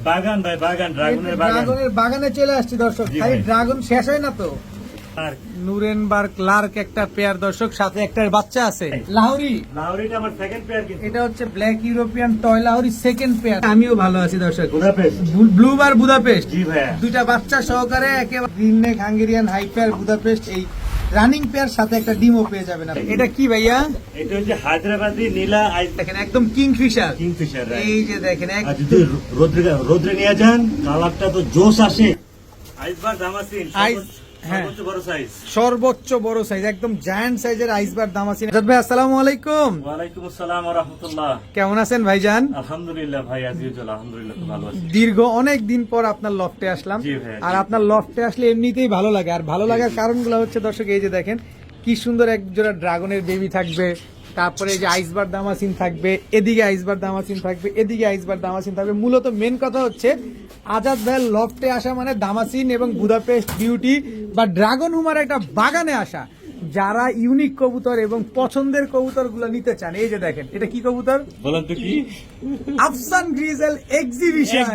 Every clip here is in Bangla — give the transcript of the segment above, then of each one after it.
বাগান ভাই, বাগান ড্রাগনের বাগান। ড্রাগনের বাগানে চলে আসছি দর্শক। জি খালি ভাই। ড্রাগন শেষ হয় না তো। আর নুরেনবার্গ লার্ক একটা পেয়ার দর্শক, সাথে একটা বাচ্চা আছে। লাহোরি, লাহোরিটা আমার সেকেন্ড পেয়ার কিন্তু। এটা হচ্ছে black European toy Lahori second pair. আমিও ভালো আছি দর্শক। বুদাপেস্ট। ব্লু বার বুদাপেস্ট, জি ভাইয়া। দুইটা বাচ্চা সহকারে একেবারে green neck Hungarian high pair Budapest, এই রানিং পেয়ার সাথে একটা ডিমও পেয়ে যাবেন আপনি। এটা কি ভাইয়া? এটা হচ্ছে হায়দ্রাবাদি নীলা আইস দেখেন একদম কিংফিশার। কিংফিশার। এই যে দেখেন আর যদি রোদ্রে নিয়ে যান কালারটা তো জোশ আসে। আইসবার দামাসিন হ্যাঁ। সর্বোচ্চ বড় সাইজ। সর্বোচ্চ বড় সাইজ, একদম জায়ান্ট সাইজের আইসবার দামাসিন। আজাদ ভাই আসসালামু আলাইকুম। ওয়ালাইকুম আসসালাম ওয়া রাহমাতুল্লাহ। কেমন আছেন ভাইজান? আলহামদুলিল্লাহ ভাই, আজিজুল আলহামদুলিল্লাহ খুব ভালো আছি। দীর্ঘ অনেক দিন পর আপনার লফটে আসলাম। জি ভাইয়া। আর আপনার লফটে আসলে এমনিতেই ভালো লাগে, আর ভালো লাগার কারণগুলো হচ্ছে দর্শক এই যে দেখেন কি সুন্দর এক জোড়া ড্রাগনের বেবি থাকবে, তারপরে এই যে আইসবার দামাসিন থাকবে, এদিকে আইসবার দামাসিন থাকবে, এদিকে আইসবার দামাসিন থাকবে। মূলত মেন কথা হচ্ছে আজাদ ভাইয়ের লফটে আসা মানে দামাসিন এবং বুদাপেস্ট বিউটি বা ড্রাগন হুমার একটা বাগানে আসা। যারা ইউনিক কবুতর এবং পছন্দের কবুতর গুলো নিতে চান, এই যে দেখেন এটা কি কবুতর? বলেন তো কি? আফসান গ্রিজেল এক্সিবিশন।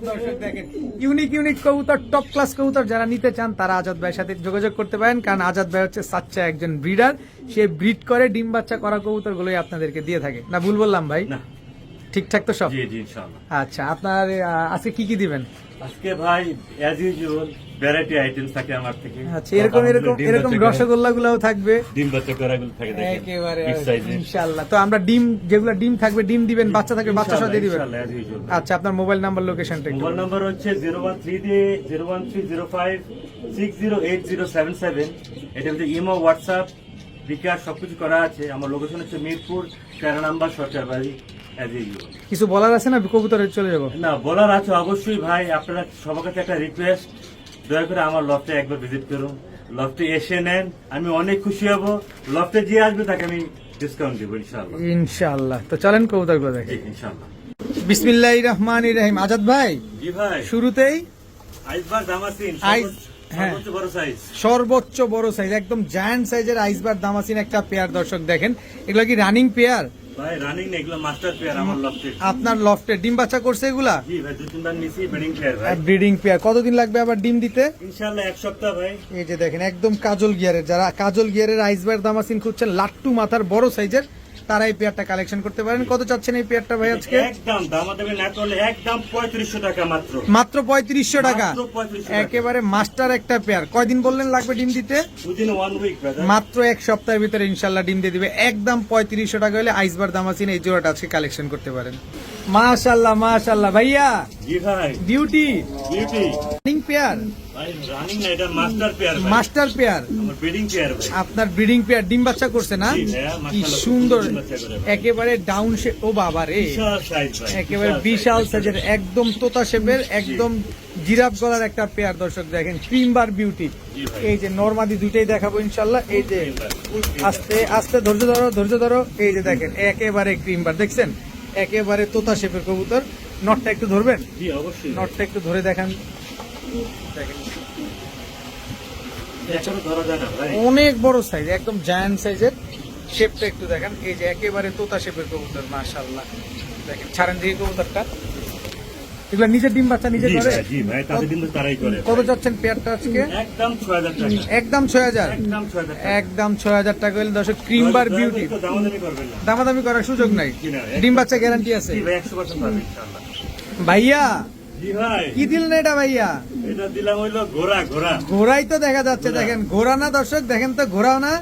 দর্শক দেখেন ইউনিক ইউনিক কবুতর, টপ ক্লাস কবুতর যারা নিতে চান তারা আজাদ ভাইয়ের সাথে যোগাযোগ করতে পারেন, কারণ আজাদ ভাই হচ্ছে সাচ্চা একজন ব্রিডার। সে ব্রিড করে ডিম বাচ্চা করা কবুতর গুলোই আপনাদেরকে দিয়ে থাকে। না ভুল বললাম ভাই? না, ঠিকঠাক তো সব? জি জি ইনশাআল্লাহ। আচ্ছা, আপনার আজকে কি কি দিবেন? আজকে ভাই অ্যাজ ইউজুয়াল ভ্যারাইটি আইটেমস থাকে আমার থেকে। আচ্ছা, এরকম এরকম এরকম রসগোল্লা গুলাও থাকবে ডিম বাচ্চা করাগুলো থাকে দেখেন একেবারে বিগ সাইজে। ইনশাআল্লাহ। তো আমরা ডিম, যেগুলো ডিম থাকবে ডিম দিবেন, বাচ্চা থাকবে বাচ্চা সহ দিয়ে দিবেন। ইনশাআল্লাহ অ্যাজ ইউজুয়াল। আচ্ছা, আপনার মোবাইল নাম্বার লোকেশনটা একটু মোবাইল নাম্বার হচ্ছে 01305608077। এটা হচ্ছে ইমো, হোয়াটসঅ্যাপ, বিকাশ সবকিছু করা আছে। আমার লোকেশন হচ্ছে মিরপুর 13 নম্বর সরকার বাড়ি। As usual. কিছু বলার আছে না? কবুতরে চলে যাবো। না, বলার আছে অবশ্যই ভাই। আপনারা সবার কাছে একটা রিকোয়েস্ট, দয়া করে আমার লফটে একবার ভিজিট করুন, লফটে এসে নেন, আমি অনেক খুশি হব। লফটে যে আসবে তাকে আমি ডিসকাউন্ট দেবো ইনশাআল্লাহ। ইনশাআল্লাহ। তো চলেন কবুতরগুলো দেখি। জি ইনশাআল্লাহ। বিসমিল্লাহির রহমানির রহিম। আজাদ ভাই জি ভাই। শুরুতেই আইসবার দামাসিন হ্যাঁ। সর্বোচ্চ বড় সাইজ। সর্বোচ্চ বড় সাইজ, একদম জায়ান্ট সাইজের আইসবার দামাসিন একটা পেয়ার দর্শক দেখেন। এগুলো কি রানিং পেয়ার? ভাই রানিং না, এগুলো মাস্টার পেয়ার আমার লফটে। আপনার লফটে ডিম বাচ্চা করছে এগুলা? জি ভাই, 2-3 বার নিছি ব্রিডিং পেয়ার ভাই। Breeding pair. কতদিন লাগবে আবার ডিম দিতে? ইনশাআল্লাহ 1 সপ্তাহ ভাই। এই যে দেখেন একদম কাজল গিয়ারের, যারা কাজল গিয়ারের আইসবার দামাসিন খুঁজছেন লাট্টু মাথার বড় সাইজের, তারা এই পেয়ারটা কালেকশন করতে পারেন। কত চাচ্ছেন এই পেয়ারটা ভাই আজকে? একদম দামাদামি না করলে একদম 3500 টাকা মাত্র। মাত্র 3500 টাকা। মাত্র 3500 টাকা। একেবারে মাস্টার একটা পেয়ার। কয়দিন বললেন লাগবে ডিম দিতে? Within 1 week brother. মাত্র এক সপ্তাহের ভিতরে ইনশাল্লাহ ডিম দিয়ে দিবে। একদম 3500 টাকা হলে আইসবার দামাসিন এই জোড়াটা আজকে কালেকশন করতে পারেন। মাশাআল্লাহ মাশাআল্লাহ ভাইয়া। জি ভাই। Beauty beauty running pair. ভাই রানিং না, এটা মাস্টার পেয়ার ভাই। Master pair. আমার ব্রিডিং পেয়ার ভাই। আপনার ব্রিডিং পেয়ার ডিম বাচ্চা করছে না? জি ভাইয়া, কি মাশাআল্লাহ, সুন্দর, ডিম বাচ্চা করে ভাই। একেবারে ডাউন শেপ। ও বাবা রে, বিশাল সাইজ ভাই। একেবারে বিশাল সাইজের, একদম তোতা শেপের, একদম জিরাফ গলার একটা পেয়ার দর্শক দেখেন। ক্রিম বার বিউটি। জি ভাই। এই যে নরমাদি দুইটাই দেখাবো ইনশাল্লাহ। এই যে আস্তে আস্তে ধৈর্য ধরো ধৈর্য ধরো। এই যে দেখেন একেবারে ক্রিম বার, দেখছেন একেবারে তোতা শেপের কবুতর। নটটা একটু ধরবেন? জি অবশ্যই। নটটা একটু ধরে দেখান। দেখেন এখনো ধরা যায় না ভাই। অনেক বড় সাইজ, একদম জায়ান্ট সাইজের। শেপটা একটু দেখেন, এই যে একেবারে তোতা শেপের কবুতর। মাশাআল্লাহ দেখেন, ছাড়েন দিয়ে কবুতরটা। এগুলা নিজের ডিম বাচ্চা নিজে জি করে? ভাই, জি ভাই, তাদের কিন্তু তারাই করে। কত যাচ্ছেন পেয়ারটা আজকে? একদম 6000 টাকা। একদম 6000। একদম 6000 টাকা। একদম 6000 টাকা হলে দর্শক ক্রিম বার বিউটি। তো দামাদামি করবেন না। দামাদামি করার সুযোগ নাই। জি না, ডিম বাচ্চা গ্যারান্টি আছে জি ভাই, 100% পাবেন ইনশাআল্লাহ। ভাইয়া। জি ভাই। কি দিলেন এটা ভাইয়া? এটা দিলাম হইলো ঘোড়া ঘোড়া। ঘোড়াই তো দেখা যাচ্ছে, দেখেন ঘোড়া না দর্শক, দেখেন তো ঘোড়াও না,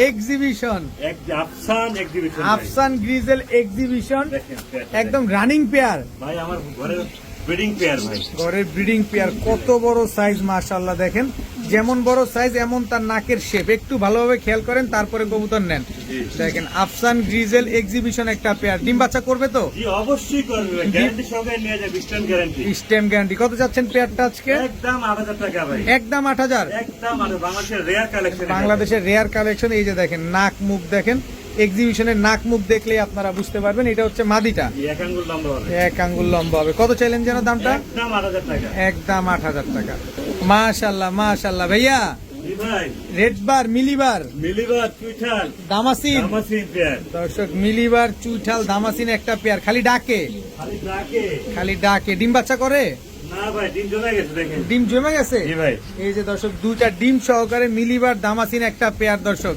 এক্সিবিশন। এক আফসান এক্সিবিশন। আফসান গ্রিজেল এক্সিবিশন, দেখেন একদম রানিং পেয়ার। ভাই, আমার ঘরের ব্রিডিং পেয়ার ভাই। ঘরের ব্রিডিং পেয়ার। কত বড় সাইজ মাশাআল্লাহ দেখেন। যেমন বড় সাইজ এমন তার নাকের শেপ। একটু ভালোভাবে খেয়াল করেন তারপরে কবুতর নেন। দেখেন আফসান গ্রিজেল এক্সিবিশন একটা পেয়ার। ডিম বাচ্চা করবে তো? জি অবশ্যই করবে, গ্যারান্টি সহকারে নিয়ে যাবে, স্ট্যান্ড গ্যারান্টি। Stem guarantee. কত যাচ্ছেন পেয়ারটা আজকে? একদম 8000 টাকা ভাই। একদম 8000। একদম আর বাংলাদেশের রেয়ার কালেকশন। বাংলাদেশের রেয়ার কালেকশন। এই যে দেখেন নাক মুখ দেখেন, এক্সিবিশনের নাক মুখ দেখলেই আপনারা বুঝতে পারবেন এটা হচ্ছে মাদিটা। এক আঙ্গুল লম্বা হবে। এক আঙ্গুল লম্বা হবে। কত চাইলেন যেন দামটা? একদম 8000 টাকা। একদম 8000 টাকা। মাশাআল্লাহ মাশাআল্লাহ ভাইয়া। জি ভাই রেড বার, মিলিবার, মিলিবার চুইঠাল দামাসিন। দামাসিন পেয়ার দর্শক মিলিবার, চুইঠাল, দামাসিন একটা পেয়ার, খালি ডাকে, খালি ডাকে খালি ডাকে। ডিম বাচ্চা করে? না ভাই ডিম জমে গেছে দেখেন ডিম জমে গেছে। জি ভাই এই যে দর্শক দুইটা ডিম সহকারে মিলিবার, দামাসিন একটা পেয়ার দর্শক,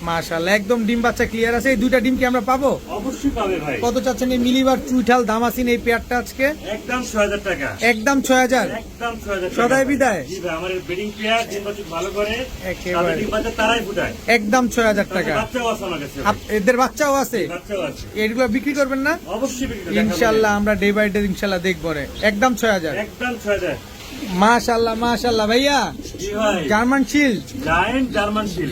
মাশাআল্লাহ একদম ডিম বাচ্চা ক্লিয়ার আছে। এই দুইটা ডিম কি আমরা পাবো? অবশ্যই পাবে ভাই কত চাচ্ছেন এই মিলিবার, চুইঠাল, দামাসিন এই পেয়ারটা আজকে? একদম ৬০০০ টাকা একদম ৬০০০। একদম ৬০০০ টাকা সদাই বিদায়? জি ভাই আমার ব্রিডিং পেয়ার ডিম বাচ্চা ভালো করে একেবারে। তাদের ডিম বাচ্চা তারাই ফুটায় একদম ৬০০০ টাকা। বাচ্চাও আছে আমার কাছে এদের বাচ্চাও আছে? বাচ্চাও আছে এগুলো বিক্রি করবেন না? অবশ্যই বিক্রি করে দেখাবো। ইনশাল্লাহ আমরা ডে বাই ডে ইনশাল্লাহ দেখবো রে। একদম ৬০০০। একদম ৬০০০ মাশাআল্লাহ মাশাআল্লাহ ভাইয়া। জি ভাই German shield, giant German shield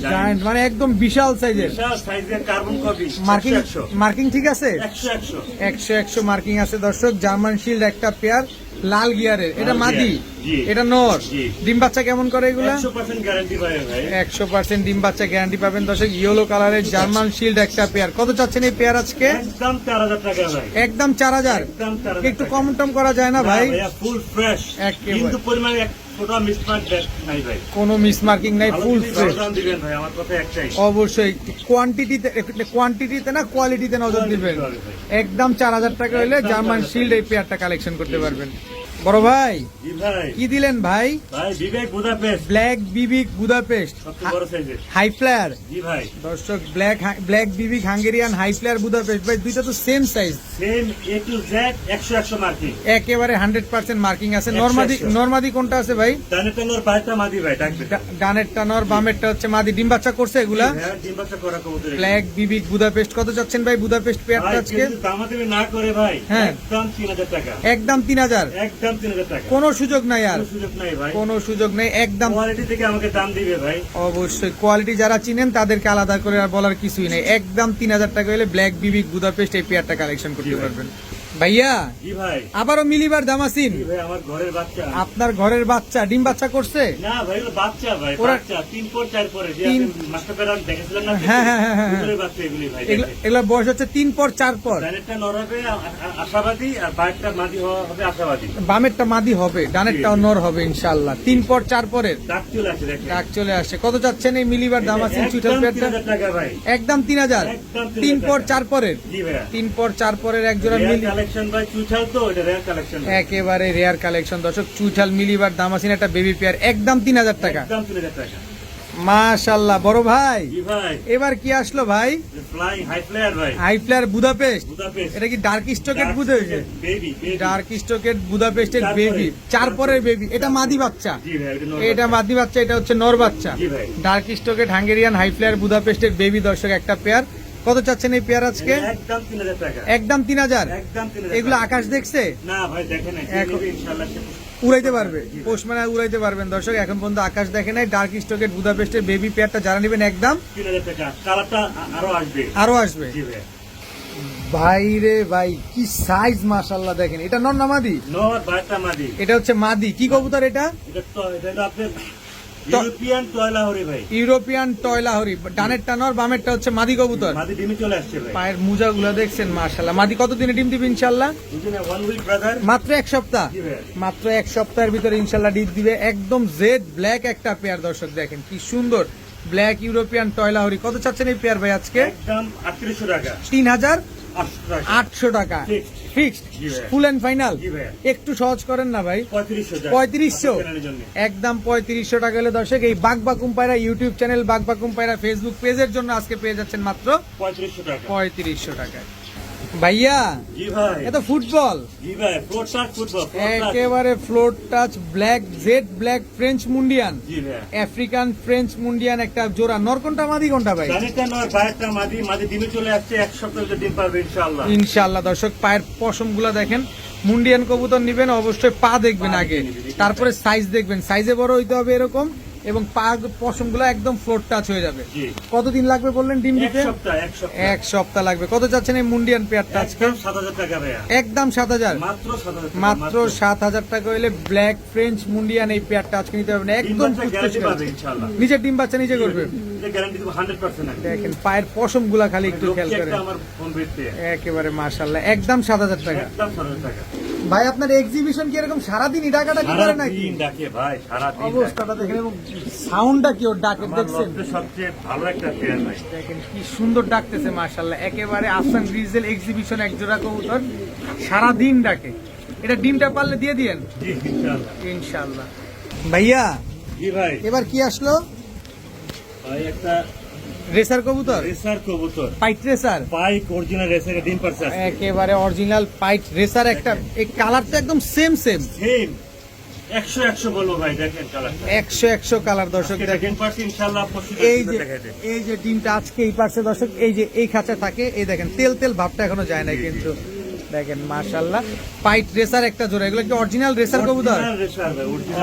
giant মানে একদম বিশাল সাইজের। বিশাল সাইজের কার্বন কপি মার্কিং ১০০ মার্কিং ঠিক আছে? ১০০ ১০০ মার্কিং আছে দর্শক। জার্মান শিল্ড একটা পেয়ার, লাল গিয়ারের। এটা লাল মাদি, গিয়ার, জি। এটা নর। জি। ডিম বাচ্চা কেমন করে এগুলা? ১০০% গ্যারান্টি পাবে ভাই 100% ডিম বাচ্চা গ্যারান্টি পাবেন দর্শক। ইয়েলো কালারের জার্মান শিল্ড একটা পেয়ার। কত চাচ্ছেন এই পেয়ার আজকে? একদম ৪০০০ টাকা ভাই একদম ৪০০০। একদম ৪০০০ একটু কম টম করা যায় না ভাই? ফুল ফ্রেশ একেবারে। কিন্তু পরিমাণে এক ফোঁটা মিসমার্ক নাই ভাই কোনো মিস মার্কিং নাই, ভালো ফুল জিনিস ফ্রেশ। ভালো দাম দিবেন ভাই আমার কথা একটাই অবশ্যই কোয়ান্টিটিতে না কোয়ালিটিতে নজর দিবেন। একদম ৪০০০ টাকা হলে জার্মান শিল্ড এই পেয়ারটা কালেকশন করতে পারবেন। বড় ভাই জি ভাই কি দিলেন ভাই? ভাই বিবেক বুদাপেস্ট ব্ল্যাক বিবিক বুদাপেস্ট সবচেয়ে বড় সাইজের হাই ফ্লায়ার জি ভাই দর্শক। ব্ল্যাক বিবিক হাঙ্গেরিয়ান হাই ফ্লায়ার বুদাপেস্ট ভাই, দুইটা তো same size, same A to Z ১০০ marking একেবারে 100% মার্কিং আছে। 100 নরমাদি কোনটা আছে ভাই? ডানে টানোর বাইরটা মাদি ভাই ডাকবে ডানেরটা নর, বামেরটা হচ্ছে মাদি। ডিম বাচ্চা করছে এগুলা? হ্যাঁ ডিম বাচ্চা করা কবুতর ব্ল্যাক বিবিক বুদাপেস্ট। কত চাচ্ছেন ভাই বুদাপেস্ট পেয়ারটা ভাই আজকে? কিন্তু দামাদামি না করে ভাই হ্যাঁ। একদম ৩০০০ টাকা একদম ৩০০০। একদম ৩০০০ টাকা কোনো সুযোগ নাই আর? কোনো সুযোগ নাই ভাই কোনো সুযোগ নেই একদম। কোয়ালিটি থেকে আমাকে দাম দিবে ভাই অবশ্যই কোয়ালিটি যারা চিনেন তাদেরকে আলাদা করে আর বলার কিছুই নেই। একদম ৩০০০ টাকা হলে ব্ল্যাক বিবিক বুদাপেস্ট এই পেয়ারটা কালেকশন করতে জি ভাই। পারবেন ভাইয়া। জি ভাই আবারও মিলিবার, দামাসিন। জি ভাই আমার ঘরের বাচ্চা আপনার ঘরের বাচ্চা ডিম বাচ্চা করছে? না ভাই ওগুলো বাচ্চা ভাই ওরা- বাচ্চা ৩ পর ৪ পরে যে তিন- আপনি মাস্টার প্যারান দেখেছিলেন না হ্যাঁ, হ্যাঁ, হ্যাঁ, হ্যাঁ। ভিতরের বাচ্চা এগুলি ভাই এগুলা বয়স হচ্ছে ৩ পর ৪ পর। ডানেরটা নর হবে আশাবাদী আর বাইরটা মাদি হবে আশাবাদী বামেরটা মাদি হবে, ডানেরটাও নর হবে ইনশাআল্লাহ। 3 পর 4 পরের ডাক চলে আসে দেখেন ডাক চলে আসে। কত চাচ্ছেন এই মিলিবার, দামাসিন, চুইঠাল একদম পেয়ারটা? ৩০০০ টাকা ভাই একদম ৩০০০। একদম 3 পর টাকা। ৪ পরের, জি ভাই 3 পর 4 পরের এক জোড়া রেয়ার মিলি, কালেকশন ভাই চুইঠাল তো এটা রেয়ার কালেকশন একেবারে রেয়ার কালেকশন দর্শক। চুইঠাল, মিলিবার, দামাসিন একটা বেবি পেয়ার, একদম ৩০০০ টাকা। একদম ৩০০০ টাকা মাশাআল্লাহ বড় ভাই। জি ভাই এবার কি আসলো ভাই? ফ্লাইং হাই ফ্লায়ার ভাই হাই ফ্লায়ার বুদাপেস্ট। বুদাপেস্ট এটা কি ডার্ক স্টকেট বুদাপেস্ট? বেবি ডার্ক স্টকেট বুদাপেস্টের চার বেবি, পরের। 4 পরের বেবি। এটা মাদি বাচ্চা, জি ভাই এটা মাদি বাচ্চা, এটা হচ্ছে নর বাচ্চা। জি ভাই ডার্ক স্টকেট হাঙ্গেরিয়ান হাই ফ্লায়ার বুদাপেস্টের বেবি দর্শক একটা পেয়ার। কত চাচ্ছেন এই পেয়ার আজকে? একদম ৩০০০ টাকা একদম ৩০০০। একদম ৩০০০ এগুলো আকাশ দেখছে? না ভাই দেখেন না এখন- ইনশাআল্লাহ উড়াইতে পারবে, পোস্টম্যান উড়াইতে পারবেন দর্শক। এখন পর্যন্ত আকাশ দেখে নাই। ডার্ক স্টকেট বুদাপেস্টের বেবি পেয়ারটা যারা নেবেন একদম ৩০০০ টাকা কালারটা আরো আসবে আরো আসবে। জি ভাই ভাই রে ভাই কি সাইজ মাশাআল্লাহ দেখেন। এটা নর না মাদি? নর বাইরটা মাদি এটা হচ্ছে মাদি। কি কবুতর এটা? এটা তো এটা হলো আপনার ইউরোপিয়ান টয়লাহরি ভাই ইউরোপিয়ান টয়লাহরি। ডানেরটা নর, বামেরটা হচ্ছে মাদি কবুতর। মাদি ডিমে চলে আসছে ভাই পায়ের মোজা গুলা দেখছেন মাশাআল্লাহ। মাদি কতদিনে ডিম দিবে ইনশাআল্লাহ? দুজনে 1 উইক ব্রাদার মাত্র 1 সপ্তাহ। জি ভাই মাত্র 1 সপ্তাহের ভিতরে ইনশাআল্লাহ ডিম দিবে। একদম জেড ব্ল্যাক একটা পেয়ার দর্শক দেখেন কি সুন্দর ব্ল্যাক ইউরোপিয়ান টয়লাহরি। কত চাচ্ছেন এই পেয়ার ভাই আজকে? একদম ৩৮০০ টাকা ৩,৮০০ টাকা Fixed. ফিক্সড, জি ভাই। ফুল এন্ড ফাইনাল। জি ভাই একটু সহজ করেন না ভাই। ৩৫০০ ৩৫০০ আপনার জন্য একদম ৩৫০০ টাকা হলে দর্শক এই বাগবাকুম পায়রা ইউটিউব চ্যানেল, বাগবাকুম পায়রা ফেসবুক পেজের জন্য আজকে পেয়ে যাচ্ছেন মাত্র ৩৫০০ টাকা ৩৫০০ টাকায়। ভাইয়া জি ভাই এ তো ফুটবল, জি ভাই ফ্লোর টাচ ফুটবল একেবারে floor touch black jet black French mondain, জি ভাই আফ্রিকান ফ্রেঞ্চ মুন্ডিয়ান একটা জোড়া। নর কোনটা মাদি কোনটা ভাই? জানিটা নয় বাইরটা মাদি মাদি ডিমে চলে আসছে ১ সপ্তাহ ভিতরে ডিম পাবে ইনশাআল্লাহ ইনশাআল্লাহ দর্শক পায়ের পশম গুলা দেখেন। মুন্ডিয়ান কবুতর নিবেন অবশ্যই পা দেখবেন পা আগে, দেখে নিবেন। তারপরে সাইজ দেখবেন। সাইজে বড় হইতে হবে এরকম, এবং পা পশম গুলা একদম ফ্লোর টাচ হয়ে যাবে। জি কতদিন লাগবে বললেন ডিম ১ দিতে? সপ্তাহ ১ সপ্তাহ 1 সপ্তাহ লাগবে। কত চাচ্ছেন এই মুন্ডিয়ান পেয়ারটা আজকে? একদম ৭০০০ টাকা ভাইয়া একদম ৭০০০। মাত্র ৭০০০ টাকা মাত্র ৭০০০ টাকা হইলে ব্ল্যাক ফ্রেঞ্চ মুন্ডিয়ান এই পেয়ারটা আজকে নিতে পারবেন একদম গ্যারান্টি পাবে ইনশাআল্লাহ নিজের ডিম বাচ্চা নিজে করবে। দিতে গ্যারান্টি দেবো 100%। দেখেন পায়ের পশম গুলা খালি একটু খেয়াল করেন, আমার ফোন পেতে একেবারে মাশাআল্লাহ, একদম 7,000 টাকা। একদম 7,000 টাকা। ভাই আপনার এক্সিবিশন কি এরকম সারাদিনই ডাকাডাকি করে নাকি? সারাদিন ডাকে ভাই, সারাদিন ডাকে। অবস্থাটা দেখেন এবং সাউন্ডটা কি ওর ডাকে আমার দেখছেন? লফটে সবচেয়ে ভালো একটা পেয়ার ভাই। দেখেন কি সুন্দর ডাকতেছে মাশাআল্লাহ, একেবারে আফসান গ্রিজেল এক্সিবিশন এক জোড়া কবুতর সারাদিন ডাকে। এটা ডিমটা পারলে দিয়ে দিয়েন জি ইনশাআল্লাহ। ইনশাআল্লাহ। ভাইয়া জি ভাই। এবার কি আসলো? ভাই একটা রেসার কবুতর, রেসার কবুতর, পাইট রেসার, পাইক অরিজিনাল রেসার ডিম পারছে আজকে। একেবারে অরিজিনাল পাইট রেসার একটা, এই কালারটা একদম সেম সেম 100 বলবো ভাই, দেখেন কালারটা 100 কালার দর্শক দেখেন। ডিম পারছে ইনশাআল্লাহ। এই যে ডিমটা আজকে এই পাশে দর্শক, এই যে এই খাঁচা থাকে, এই দেখেন তেল তেল ভাবটা এখনো যায় না, কিন্তু দেখেন মাশাআল্লাহ পাইট রেসার একটা জোড়া। এগুলো কি অরিজিনাল রেসার কবুতর?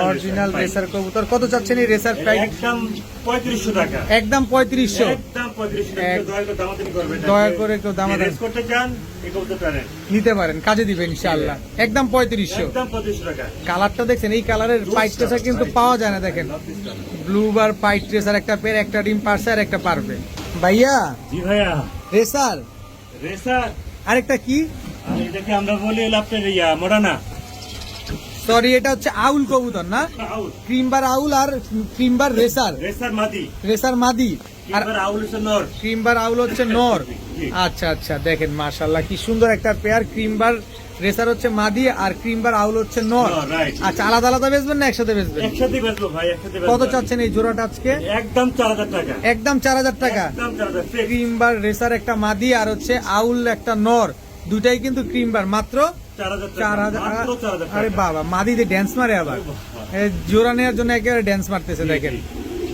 অরিজিনাল রেসার কবুতর। কত চাচ্ছেন এই রেসার প্রাইস? একদম 3500 টাকা। একদম 3500। একদম 3500 টাকা। দয়া করে দামাদামি করবেন না। দয়া করে কেউ দামাদামি রেস করতে চান এই কবুতরটা নেন, নিতে পারেন, কাজে দিবেন ইনশাআল্লাহ। একদম 3500। একদম 3500 টাকা। কালারটা দেখছেন, এই কালারের পাইট রেসার কিন্তু পাওয়া যায় না। দেখেন ব্লু বার পাইট রেসার একটা পেয়ার, একটা ডিম পারছে আর একটা পারবে। ভাইয়া জি ভাইয়া। রেসার রেসার আরেকটা কি? আর এটাকে আমরা বলি হলো আপনার মোডানা। সরি, এটা হচ্ছে আউল কবুতর না? আউল। ক্রিমবার আউল আর ক্রিমবার রেসার। রেসার মাদি। রেসার মাদি আর এবার আউল হচ্ছে নর। ক্রিমবার আউল হচ্ছে নর। জি। আচ্ছা আচ্ছা, দেখেন মাশাআল্লাহ কি সুন্দর একটা পেয়ার। ক্রিমবার রেসার হচ্ছে মাদি আর ক্রিমবার আউল হচ্ছে নর। নর, right. আচ্ছা, আলাদা আলাদা বেচবেন না একসাথে বেচবেন? একসাথে বেচবো ভাই, একসাথে বেচবো। কত চাচ্ছেন এই জোড়াটা আজকে? একদম 4000 টাকা। একদম 4000 টাকা। একদম 4000 ফিক্স। ক্রিমবার রেসার একটা মাদি আর হচ্ছে আউল একটা নর, দুটাই কিন্তু ক্রিমবার, মাত্র 4000 টাকা। 4000। মাত্র 4000 টাকা। আরে বাবা, মাদি দিয়ে ড্যান্স মারে আবার, জোড়া নেওয়ার জন্য একেবারে ড্যান্স মারতেছে। দেখেন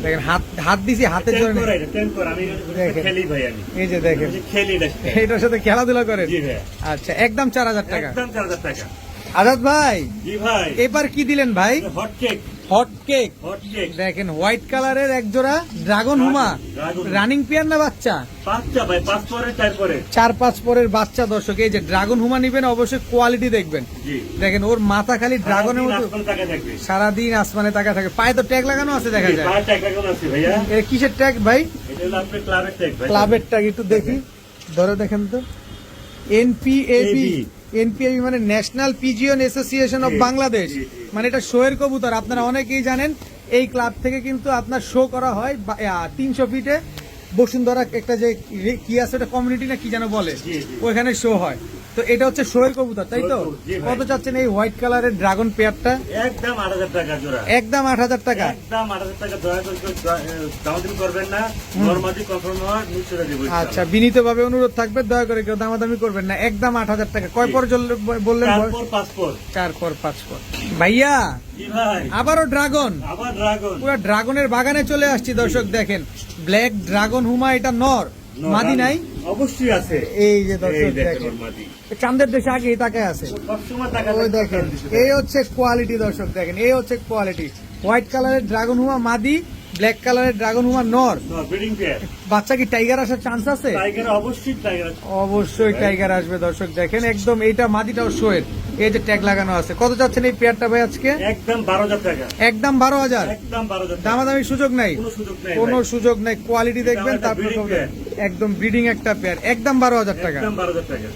দেখেন হাত হাত দিছি, হাতের জোড়া টেন নেই। করে এটা, টেন করে। আমি দেখেন। খেলি ভাই, আমি এই যে দেখেন আমি খেলি এটা। এইটার সাথে খেলাধুলা করেন? জি ভাই। আচ্ছা, একদম 4000 টাকা। একদম 4000 টাকা। আজাদ ভাই জি ভাই। এবার কি দিলেন ভাই? Hot cake. Hot cake. Hot cake. দেখেন হোয়াইট কালারের এক জোড়া ড্রাগন হুমা, ড্রাগন। রানিং পেয়ার না বাচ্চা? বাচ্চা ভাই, 5 পরে 4 পরে। 4-5 পরের বাচ্চা। দর্শক এই যে ড্রাগন হুমা নিবেন, অবশ্যই কোয়ালিটি দেখবেন। জি। দেখেন ওর মাথা খালি ড্রাগনের মতো, সারাদিন টাকা থাকবে। সারাদিন আসমানে তাকা থাকে। পায়ে তো ট্যাগ লাগানো আছে দেখা যায়। ভাই টাকা কেমন আছে ভাইয়া? এর কিসের ট্যাগ ভাই? এটা হলো আপনার ক্লাবের ট্যাগ ভাই। ক্লাবের ট্যাগ, একটু দেখি, ধরে দেখেন তো। এনপিএবি, এনপিএবি মানে ন্যাশনাল পিজিয়ন অ্যাসোসিয়েশন অফ জি, বাংলাদেশ। জি, জি। মানে এটা শোয়ের কবুতর। আপনারা অনেকেই জানেন এই ক্লাব থেকে কিন্তু আপনার শো করা হয় 300 ফিটে বসুন্ধরা একটা যে কি আছে ওটা কমিউনিটি না কি যেন বলে, জি, জি। ওইখানে শো হয়। তো এটা হচ্ছে শোয়ের কবুতর, তাই তো? জি ভাই। কত চাচ্ছেন এই হোয়াইট কালারের ড্রাগন পেয়ারটা? একদম 8000 টাকা জোড়া। একদম 8000 টাকা। একদম 8000 টাকা। দয়া করে কেউ দামাদামি করবেন না। নরমালি কনফার্ম হওয়ার নিশ্চয়তা দেব। আচ্ছা, বিনীতভাবে অনুরোধ থাকবে, দয়া করে কেউ দামাদামি করবেন না। একদম 8000 টাকা। কয় পর বললেন? 4 পর 5 পর। 4 পর 5 পর। ভাইয়া জি ভাই। আবারও ড্রাগন, আবার ড্রাগন। পুরো ড্রাগনের বাগানে চলে আসছি দর্শক। দেখেন ব্ল্যাক ড্রাগন হুমা, এটা নর, মাদি নাই? অবশ্যই আছে। এই যে এই দর্শক দেখেন দেখেন, ওর মাদি। চাঁদের দেশে আগে তাকে আছে। সবসময় টাকা ওই দেখেন, এই হচ্ছে কোয়ালিটি দর্শক। দেখেন এই হচ্ছে কোয়ালিটি। হোয়াইট কালারের ড্রাগন হুমা মাদি, ব্ল্যাক কালারের ড্রাগন হুমা নর। Breeding pair. বাচ্চা কি টাইগার আসার চান্স আছে? টাইগার অবশ্যই টাইগার আছে। অবশ্যই টাইগার আসবে দর্শক। দেখেন একদম এইটা মাদিটাও শোয়ের, এই যে ট্যাগ লাগানো আছে। কত চাচ্ছেন এই পেয়ারটা ভাই আজকে? একদম 12000 টাকা। একদম 12000। একদম 12000 টাকা। দামাদামি সুযোগ নাই, কোনো সুযোগ নেই কোনো ভাই। সুযোগ নাই। কোয়ালিটি দেখবেন এটা তারপর breeding করবেন। একদম ব্রিডিং একটা পেয়ার, একদম 12000 টাকা। একদম 12000 টাকা।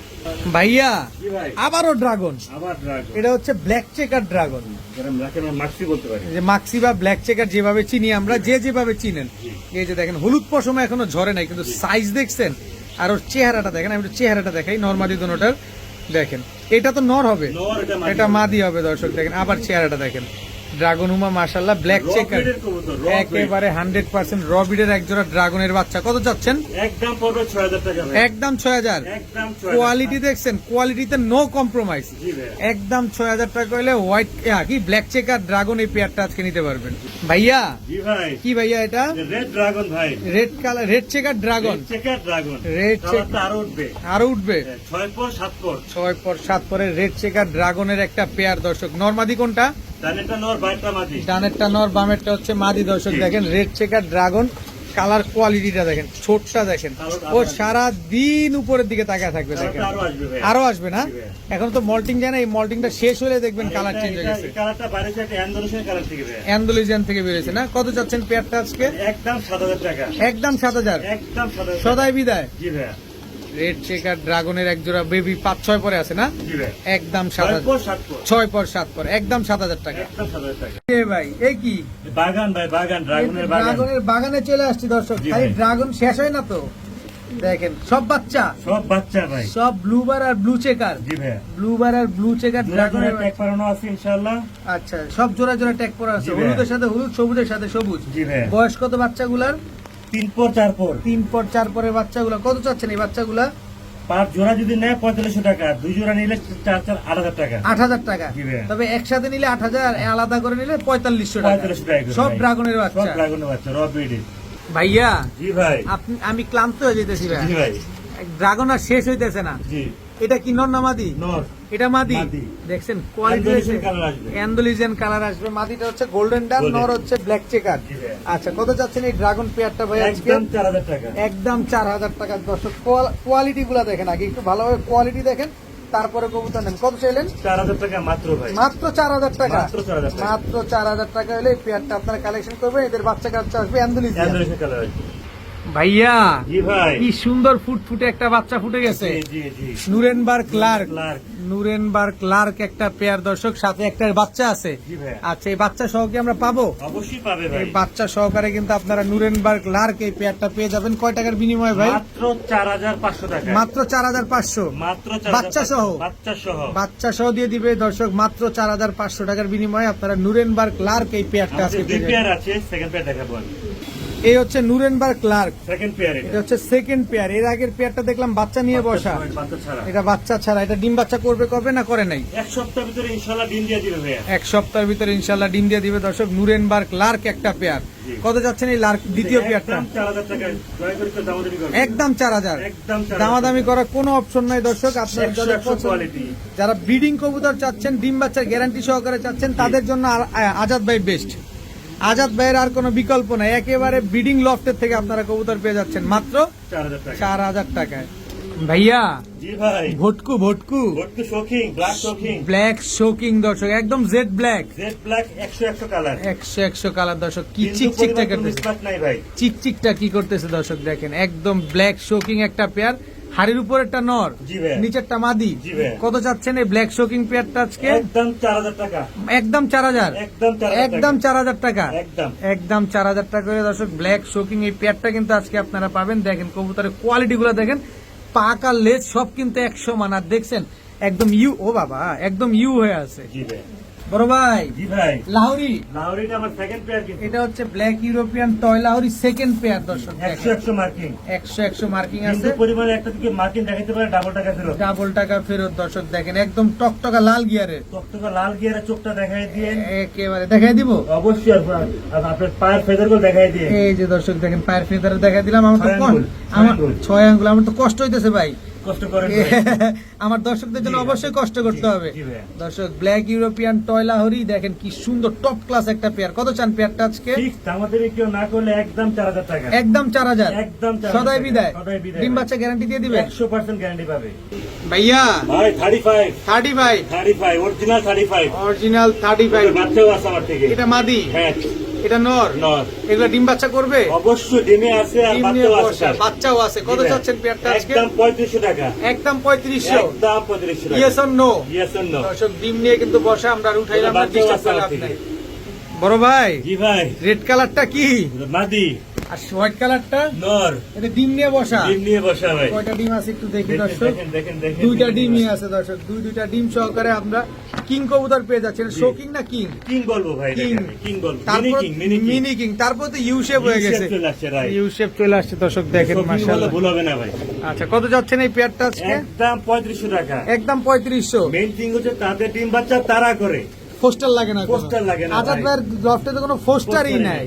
ভাইয়া জি ভাই। আবারও ড্রাগন, আবার ড্রাগন। এটা হচ্ছে ব্ল্যাক চেকার ড্রাগন। যারা রাখেন আমরা মাক্সি বলতে পারি। যে মাক্সি বা ব্ল্যাক চেকার যেভাবে চিনি আমরা, যে যেভাবে চিনেন। এই যে দেখেন হলুদ পশমে এখনো ঝরে নাই, কিন্তু সাইজ দেখছেন আর ওর চেহারাটা দেখেন। আমি একটু চেহারাটা দেখাই নরমাদি দোনোটার। দেখেন এটা তো নর হবে, নর, এটা মাদি। এটা মাদি হবে দর্শক। দেখেন আবার চেহারাটা দেখেন। ড্রাগন হুমা মাশাআল্লাহ, ব্ল্যাক Raw চেকার, breed এর কবুতর, raw breed। একেবারে 100% র বিডের একজোড়া ড্রাগনের বাচ্চা। কত চাচ্ছেন? একদম পড়বে 6000 টাকা ভাই। একদম 6000। একদম 6000। কোয়ালিটি দেখছেন, কোয়ালিটিতে নো কম্প্রোমাইজ। জি ভাই। একদম 6000 টাকা হলে হোয়াইট কি ব্ল্যাক চেকার ড্রাগন এই পেয়ারটা আজকে নিতে পারবেন। ভাইয়া জি ভাই। কি ভাইয়া এটা? রেড ড্রাগন ভাই। Red colour, red checker dragon. Checker dragon. Red কালারটা আরো উঠবে। আরো উঠবে। 6 পর 7 পর। 6 পর 7 পরে রেড চেকার ড্রাগনের একটা পেয়ার দর্শক। নরমাদি কোনটা? ডানেরটা নর, বাইরটা মাদি। ডানেরটা নর, বামেরটা হচ্ছে মাদি দর্শক। দেখেন রেড চেকার ড্রাগন কালার কোয়ালিটিটা দেখেন, ছোটটা দেখেন, ও সারা দিন উপরের দিকে তাকিয়ে থাকবে দেখেন। আরো আসবে ভাই। আরো আসবে না? জি ভাই। এখন তো মল্টিং যায় না, এই মল্টিংটা শেষ হলে দেখবেন কালার চেঞ্জ হয়ে গেছে। এই কালারটা বাইরে থেকে অ্যান্ডোলেশন কালার থেকে ভাই। অ্যান্ডোলিজিয়ান থেকে বেরিয়েছে না? কত চাচ্ছেন পেয়ারটা আজকে? একদম 7000 টাকা। একদম 7000। একদম 7000 টাকা। সদাই বিদায়। জি ভাই। রেড চেকার ড্রাগনের এক জোড়া বেবি 5-6 পরে আছে না? জি ভাই। একদম 7 7000। 7 6 পর 7 পর একদম 7000 টাকা। একদম 7000 টাকা। এ ভাই এ কি? বাগান ভাই, বাগান, ড্রাগনের বাগান। ড্রাগনের বাগানে চলে আসছি দর্শক। জি খালি ভাই। ড্রাগন শেষ হয় না তো, দেখেন সব বাচ্চা, সব বাচ্চা ভাই। সব ব্লুবার আর ব্লু চেকার, জি ভাই। ব্লুবার আর ব্লু চেকার ড্রাগনের। ড্রাগনের ট্যাগ পারানো আছে ইনশাআল্লাহ। আচ্ছা, সব জোড়া জোড়া ট্যাগ পরা আছে, জি ভাই। হলুদের সাথে হলুদ, সবুজের সাথে সবুজ। জি ভাই। বয়স কত বাচ্চাগুলার? 3 পর 4 পর। 3 পর 4 পরের বাচ্চাগুলা কত চাচ্ছেন এই বাচ্চাগুলা? 5 জোড়া যদি নেয় 4500 টাকা, 2 জোড়া নিলে 4 8000 টাকা। 8000 টাকা। জি ভাই। তবে একসাথে নিলে 8000, আলাদা করে নিলে 4500 টাকা। 4500 টাকা করে সব ভাই। ড্রাগনের সব বাচ্চা। ড্রাগনের বাচ্চা, র ব্রিড। ভাইয়া জি ভাই। আমি ক্লান্ত হয়ে যেতেছি ভাই, জি ভাই। ড্রাগন আর শেষ হইতেছে না। জি। এটা কি নর না মাদি? নর। এটা মাদি। মাদি। দেখছেন কোয়ালিটি, Andalusian colour আসবে। অ্যান্ডোলিজিয়ান কালার আসবে। মাদিটা হচ্ছে গোল্ডেন ডান, Golden। নর হচ্ছে ব্ল্যাক চেকার। জি ভাই। আচ্ছা, কত চাচ্ছেন এই ড্রাগন পেয়ারটা ভাই আজকে? একদম 4000 টাকা। একদম 4000 টাকা। দর্শক কোয়ালিটি গুলা দেখেন, আগে একটু ভালোভাবে কোয়ালিটি দেখেন, তারপরে কবুতর নেন। কত চাইলেন? 4000 টাকা মাত্র ভাই। মাত্র 4000 টাকা। মাত্র 4000 টাকা। মাত্র 4000 টাকা হলে এই পেয়ারটা আপনারা কালেকশন করবেন। এদের বাচ্চা কাচ্চা আসবে অ্যান্ডোলিজিয়ান। Andalusian colour আসবে। ভাইয়া জি ভাই। কি সুন্দর ফুটফুটে একটা বাচ্চা ফুটে গেছে। জি জি জি। Nuremberg lark. Lark. Nuremberg lark একটা পেয়ার দর্শক, সাথে একটা বাচ্চা আছে। জি ভাই। আচ্ছা, এই বাচ্চা সহ কি আমরা পাবো? অবশ্যই পাবে ভাই। এই বাচ্চা সহকারে কিন্তু আপনারা নুরেনবার্গ ক্লার্ক এই পেয়ারটা পেয়ে যাবেন। কয় টাকার বিনিময়ে ভাই? মাত্র 4500 টাকা। মাত্র 4500। মাত্র বাচ্চা সহ। বাচ্চা সহ। বাচ্চা সহ দিয়ে দিবে দর্শক মাত্র 4500 টাকার বিনিময়ে আপনারা নুরেনবার্গ ক্লার্ক এই পেয়ারটা আমাদের আজকে দুই পেয়ে পেয়ার যাবেন। আছে, সেকেন্ড পেয়ার দেখাবো আমি। এই হচ্ছে নুরেনবার্গ ক্লার্ক, সেকেন্ড পেয়ার এটা এটা। হচ্ছে সেকেন্ড পেয়ার। এর আগের পেয়ারটা দেখলাম বাচ্চা নিয়ে বসা, বাচ্চা ছাড়া। এটা বাচ্চা ছাড়া। এটা ডিম বাচ্চা করবে কবে না করে নাই? এক সপ্তাহের ভিতরে ইনশাআল্লাহ ডিম দিয়ে দিবে ভাইয়া। এক সপ্তাহের ভিতরে ইনশাল্লাহ ডিম দিয়ে দিবে দর্শক। নুরেনবার্গ লার্ক একটা পেয়ার। জি। কত যাচ্ছেন এই লার্ক দ্বিতীয় পেয়ারটা? একদম 4000 টাকা। দয়া করে একটু দামাদামি করবেন। একদম 4000। একদম 4000 দামাদামি করার কোনো অপশন নাই দর্শক। আপনার 100 যাদের পছন্দ, কোয়ালিটি। যারা ব্রিডিং কবুতর চাচ্ছেন, ডিম বাচ্চার গ্যারান্টি সহকারে চাচ্ছেন, তাদের জন্য আজাদ ভাই বেস্ট। আজাদ ভাইয়ের আর কোনো বিকল্প নাই। একেবারে ব্রিডিং লফটের থেকে আপনারা কবুতর পেয়ে যাচ্ছেন মাত্র 4000 টাকা। 4000 টাকায়। ভাইয়া জি ভাই। ভটকু ভটকু ভটকু shocking, black shocking. Black shocking দর্শক, একদম jet black. Jet black 100 colour. 100 colour দর্শক। কি কিন্তু চিকচিকটা পরিমাণ কোনো করতেছে, মিসমাচ নাই ভাই। চিকচিকটা কি করতেছে দর্শক দেখেন। একদম ব্ল্যাক শোকিং একটা পেয়ার। হাড়ির উপর একটা নর, জি ভাই। নিচেরটা মাদি। জি ভাই। কত চাচ্ছেন এই ব্ল্যাক শোকিং পেয়ারটা আজকে? একদম 4000 টাকা। একদম 4000। একদম 4000 একদম 4000 টাকা। একদম। একদম 4000 টাকা করে দর্শক ব্ল্যাক শোকিং এই পেয়ারটা কিন্তু আজকে আপনারা পাবেন। দেখেন কবুতরের কোয়ালিটি গুলো দেখেন, পাক আর লেজ সব কিন্তু 100 মান। আর দেখছেন একদম ইউ, ও বাবা একদম ইউ হয়ে আছে। জি ভাই। বড় ভাই জি ভাই। লাহোরি, লাহোরিটা আমার সেকেন্ড পেয়ার কিন্তু। এটা হচ্ছে black European toy Lahori second pair দর্শক। 100 মার্কিং। 100 মার্কিং কিন্তু আছে। পরিমাণে একটা থেকে মার্কিং দেখাইতে পারে ডাবল টাকা ফেরত। ডাবল টাকা ফেরত দর্শক। দেখেন একদম টকটকা লাল গিয়ারের। টকটকা লাল গিয়ারে চোখটা দেখাই দিয়ে। একেবারে দেখাই দিব। অবশ্যই আপনার পায়ের ফেদার গুলো দেখাই দিয়ে। এই যে দর্শক দেখেন পায়ের ফেদারে দেখাই দিলাম। আমার তো 6 আঙ্গুল, আমার 6 আঙ্গুল। 6 আঙ্গুল। আমার তো কষ্ট হইতেছে ভাই। কষ্ট করেন আমার দর্শকদের জন্য জি, অবশ্যই কষ্ট করতে জি, হবে। জি ভাই। দর্শক ব্ল্যাক ইউরোপিয়ান টয় লাহোরি দেখেন কি সুন্দর টপ ক্লাস একটা পেয়ার। কত চান পেয়ারটা আজকে? ঠিক আমাদের কেউ না করলে একদম 4000 টাকা। একদম 4000। একদম 4000 সদাই টাকা। বিদায়। সদাই বিদায় ডিম ভাই। বাচ্চা গ্যারান্টি দিয়ে দিবে 100% গ্যারান্টি পাবে ভাইয়া? ভাই। 35 35 অরিজিনাল 35। অরিজিনাল 35। বাচ্চাও আছে আমার থেকে। এটা মাদি, হ্যাঁ এটা নর। নর। এগুলো ডিম বাচ্চা করবে? অবশ্যই ডিমে আছে আর ডিম নিয়ে বাচ্চাও আছে বসা, স্যার। বাচ্চাও আছে। কত জি ভাই। চাচ্ছেন পেয়ারটা আজকে? একদম 3500 টাকা। একদম 3500। একদম 3500 টাকা। Yes or no? Yes or no. দর্শক ডিম নিয়ে কিন্তু বসা, আমরা আর উঠাইলাম না, বাচ্চাও ডিস্টার্ব আছে করলে আমার আপনি। থেকে। বড় ভাই জি ভাই। রেড কালারটা কি? মাদি। আর হোয়াইট কালারটা? নর। এটা ডিম নিয়ে বসা। ডিম নিয়ে বসা ভাই। কয়টা ডিম আছে একটু দেখি দেখেন, দর্শক। দেখেন, দেখেন, দেখেন। দুইটা ডিমই আছে দর্শক। দুইটা ডিম সহকারে আমরা কিং কবুতর পেয়ে যাচ্ছেন। জি। শোকিং না কিং? কিং বলবো ভাই কিং। এটাকে আমি, কিং বলবো। মিনি তারপর king, mini king. Mini king, তারপর তো ইউ শেপ হয়ে U shape গেছে। চলে আসছে, right। ইউ শেপ চলে আসছে দর্শক দেখেন শপিং বলে মাশাআল্লাহ। ভুল হবে না ভাই। আচ্ছা, কত যাচ্ছেন এই পেয়ারটা আজকে? একদম 3500 টাকা। একদম 3500। মেইন থিং হচ্ছে তাদের ডিম বাচ্চা তারা করে। পোস্টার লাগে না কোনো। পোস্টার লাগে না আজাদ ভাই। ভাইয়ের লফটে তো কোনো পোস্টারই পোস্টারই নাই। নাই।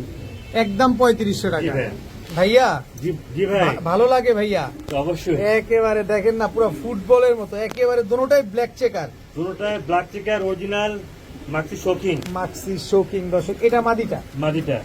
একদম 3500 জি টাকা। ভাই। ভাইয়া জি জি ভাই। ভালো লাগে ভাইয়া? তো অবশ্যই। একেবারে দেখেন না পুরো ফুটবলের মতো, একেবারে দুটোটাই ব্ল্যাক চেকার। দুটোটাই black checker original maxi shocking. Maxi shocking দর্শক। এটা মাদিটা, মাদিটা।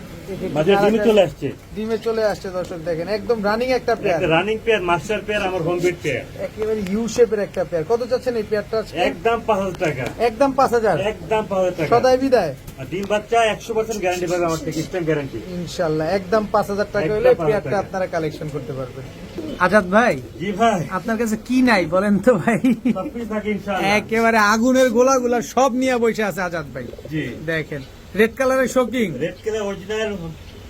মাঝে ডিমে চলে আসছে। ডিমে চলে আসছে দর্শক দেখেন, একদম রানিং একটা পেয়ার, একটা রানিং পেয়ার, মাস্টার পেয়ার, আমার হোম বিট পেয়ার। একেবারে ইউ শেপের একটা পেয়ার। কত চাচ্ছেন এই পেয়ারটা আজকে? একদম 5,000 টাকা। একদম 5,000, একদম 5,000 টাকা। সদাই বিদায়। আর ডিম বাচ্চা 100% গ্যারান্টি পাবে আমার থেকে, স্ট্যাম্প গ্যারান্টি। ইনশাআল্লাহ একদম 5,000 টাকা একদম হলে 5,000 পেয়ারটা টাকা। আপনারা কালেকশন করতে পারবেন। আজাদ ভাই, জি ভাই, আপনার কাছে কি নাই বলেন তো ভাই? সবকিছু থাকে ইনশাআল্লাহ। একেবারে আগুনের গোলাগুলা সব নিয়ে বসে আছে আজাদ ভাই। জি, দেখেন রেড কালারের shocking, red colour original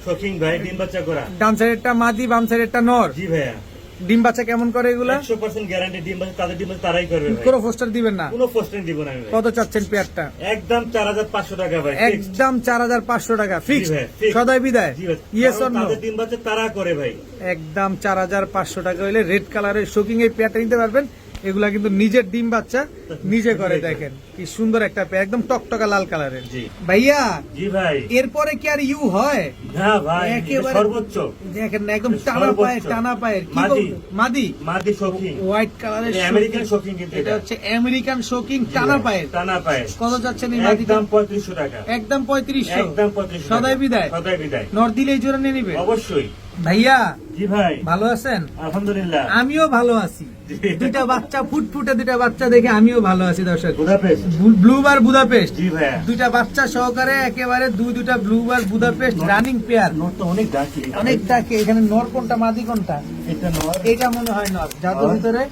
shocking ভাই, ডিম বাচ্চা করা। ডান সাইডেরটা মাদি, বাম সাইডেরটা নর। জি ভাইয়া, ডিম বাচ্চা কেমন করে এগুলা? 100% গ্যারান্টি। ডিম বাচ্চা তাদের ডিম বাচ্চা তারাই করবে ভাই, কোনো পোস্টার দিবেন না? কোনো পোস্টিং দিব না আমি ভাই। কত চাচ্ছেন পেয়ারটা? একদম 4,500 টাকা ভাই, fixed। একদম 4,500 টাকা ফিক্স, জি ভাই, fixed। সদাই বিদায়। জি ভাই, ইয়েস কারণ অর নো? তাদের ডিম বাচ্চা তারা করে ভাই। একদম 4,500 টাকা হইলে রেড কালারের শোকিং এই পেয়ারটা নিতে পারবেন। এগুলা কিন্তু নিজের ডিম বাচ্চা নিজে করে। দেখেন কি সুন্দর একটা পেয়ার, একদম টকটকা লাল কালারের। জি ভাইয়া জি ভাই, এরপরে কি আর ইউ হয়? না ভাই, এটা একেবারে সর্বোচ্চ দেখেন না, একদম টানা সর্বোচ্চ। পায়ের, টানা পায়ের। কি মাদি। বলবো? মাদি মাদি শোকিং, হোয়াইট কালারের আমেরিকান শোকিং কিন্তু এটা হচ্ছে আমেরিকান শোকিং টানা পায়ের। টানা পায়ের। কত যাচ্ছেন এই মাদিটা? একদম 3500 টাকা। একদম 3500, একদম 3500 টাকা। সদাই বিদায়। সদাই বিদায়, নর দিলে এই জোড়া নিয়ে নিবে। অবশ্যই। ভাইয়া জি ভাই, ভালো আছেন? আলহামদুলিল্লাহ। আমিও ভালো আছি। জি। দুইটা বাচ্চা ফুটফুটে দুইটা বাচ্চা দেখে আমিও ভালো আছি দর্শক। বুদাপেস্ট। ব্লুবার বুদাপেস্ট, জি ভাইয়া, দুইটা বাচ্চা সহকারে একেবারে দুইটা ব্লুবার বুদাপেস্ট রানিং পেয়ার। নোট তো অনেক ডাকি। অনেক ডাকে। এখানে নর কোনটা মাদি কোনটা? এটা নর, এটা মনে হয় নর। জাদুর নর। ভিতরে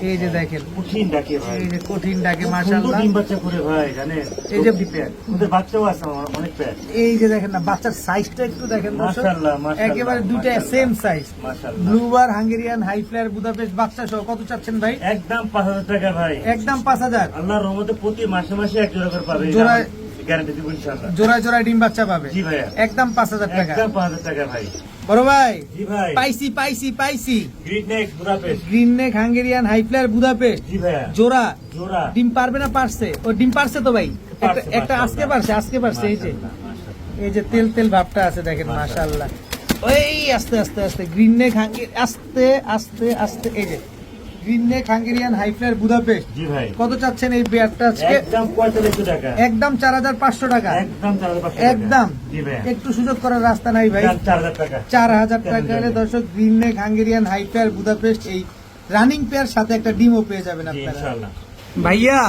এই যে দেখেন, কঠিন ডাকে ভাই। এই যে কঠিন ডাকে সুন্দর মাশাআল্লাহ। ডিম বাচ্চা করে ভাই, জানেন? এই যে সত্যি পেয়ার। ওদের বাচ্চাও আছে আমার, অনেক পেয়ার। এই যে দেখেন না, বাচ্চার সাইজটা একটু দেখেন দর্শক, মাশাআল্লাহ, মাশাআল্লাহ, একেবারে দুইটা মাশাআল্লাহ। Same size. মাশাআল্লাহ। ব্লুবার, হাঙ্গেরিয়ান, হাই ফ্লায়ার, বুদাপেস্ট বাচ্চা সহ কত চাচ্ছেন ভাই? একদম 5,000 টাকা ভাই। একদম 5,000। আল্লাহর রহমতে প্রতি মাসে মাসে এক জোড়া করে পাবে, জোড়ায়- গ্যারান্টি দিব ইনশাআল্লাহ। জোড়ায় জোড়ায় ডিম বাচ্চা পাবে। জি ভাইয়া, একদম 5,000 টাকা। একদম 5,000 টাকা ভাই। বড় ভাই জি ভাই, পাইছি পাইছি পাইছি। Green neck Budapest. Green neck, Hungarian, high flyer, Budapest জি ভাইয়া, জোড়া। জোড়া। ডিম পারবে না পারছে? ও ডিম পারছে তো ভাই, পারছে, একটা আজকে পারছে, আজকে পারছে। এই যে মাশাআল্লাহ, মাশাআল্লাহ। এই যে তেল তেল ভাবটা আছে দেখেন, মাশাআল্লাহ। ওই আস্তে আস্তে আস্তে গ্রিন নেক, আস্তে আস্তে আস্তে। এই যে green neck, Hungarian, high flyer, Budapest. জি ভাই, কত চাচ্ছেন এই পেয়ারটা আজকে? একদম 4500 টাকা। একদম 4,500 টাকা। একদম 4,500 টাকা। একদম। জি ভাইয়া, একটু সুযোগ করার রাস্তা নাই ভাই। 4,000 টাকা। 4,000 টাকা হলে দর্শক green neck, Hungarian, high flyer, Budapest এই রানিং পেয়ার সাথে একটা ডিমও পেয়ে যাবেন জি আপনারা। ইনশাআল্লাহ। ভাইয়া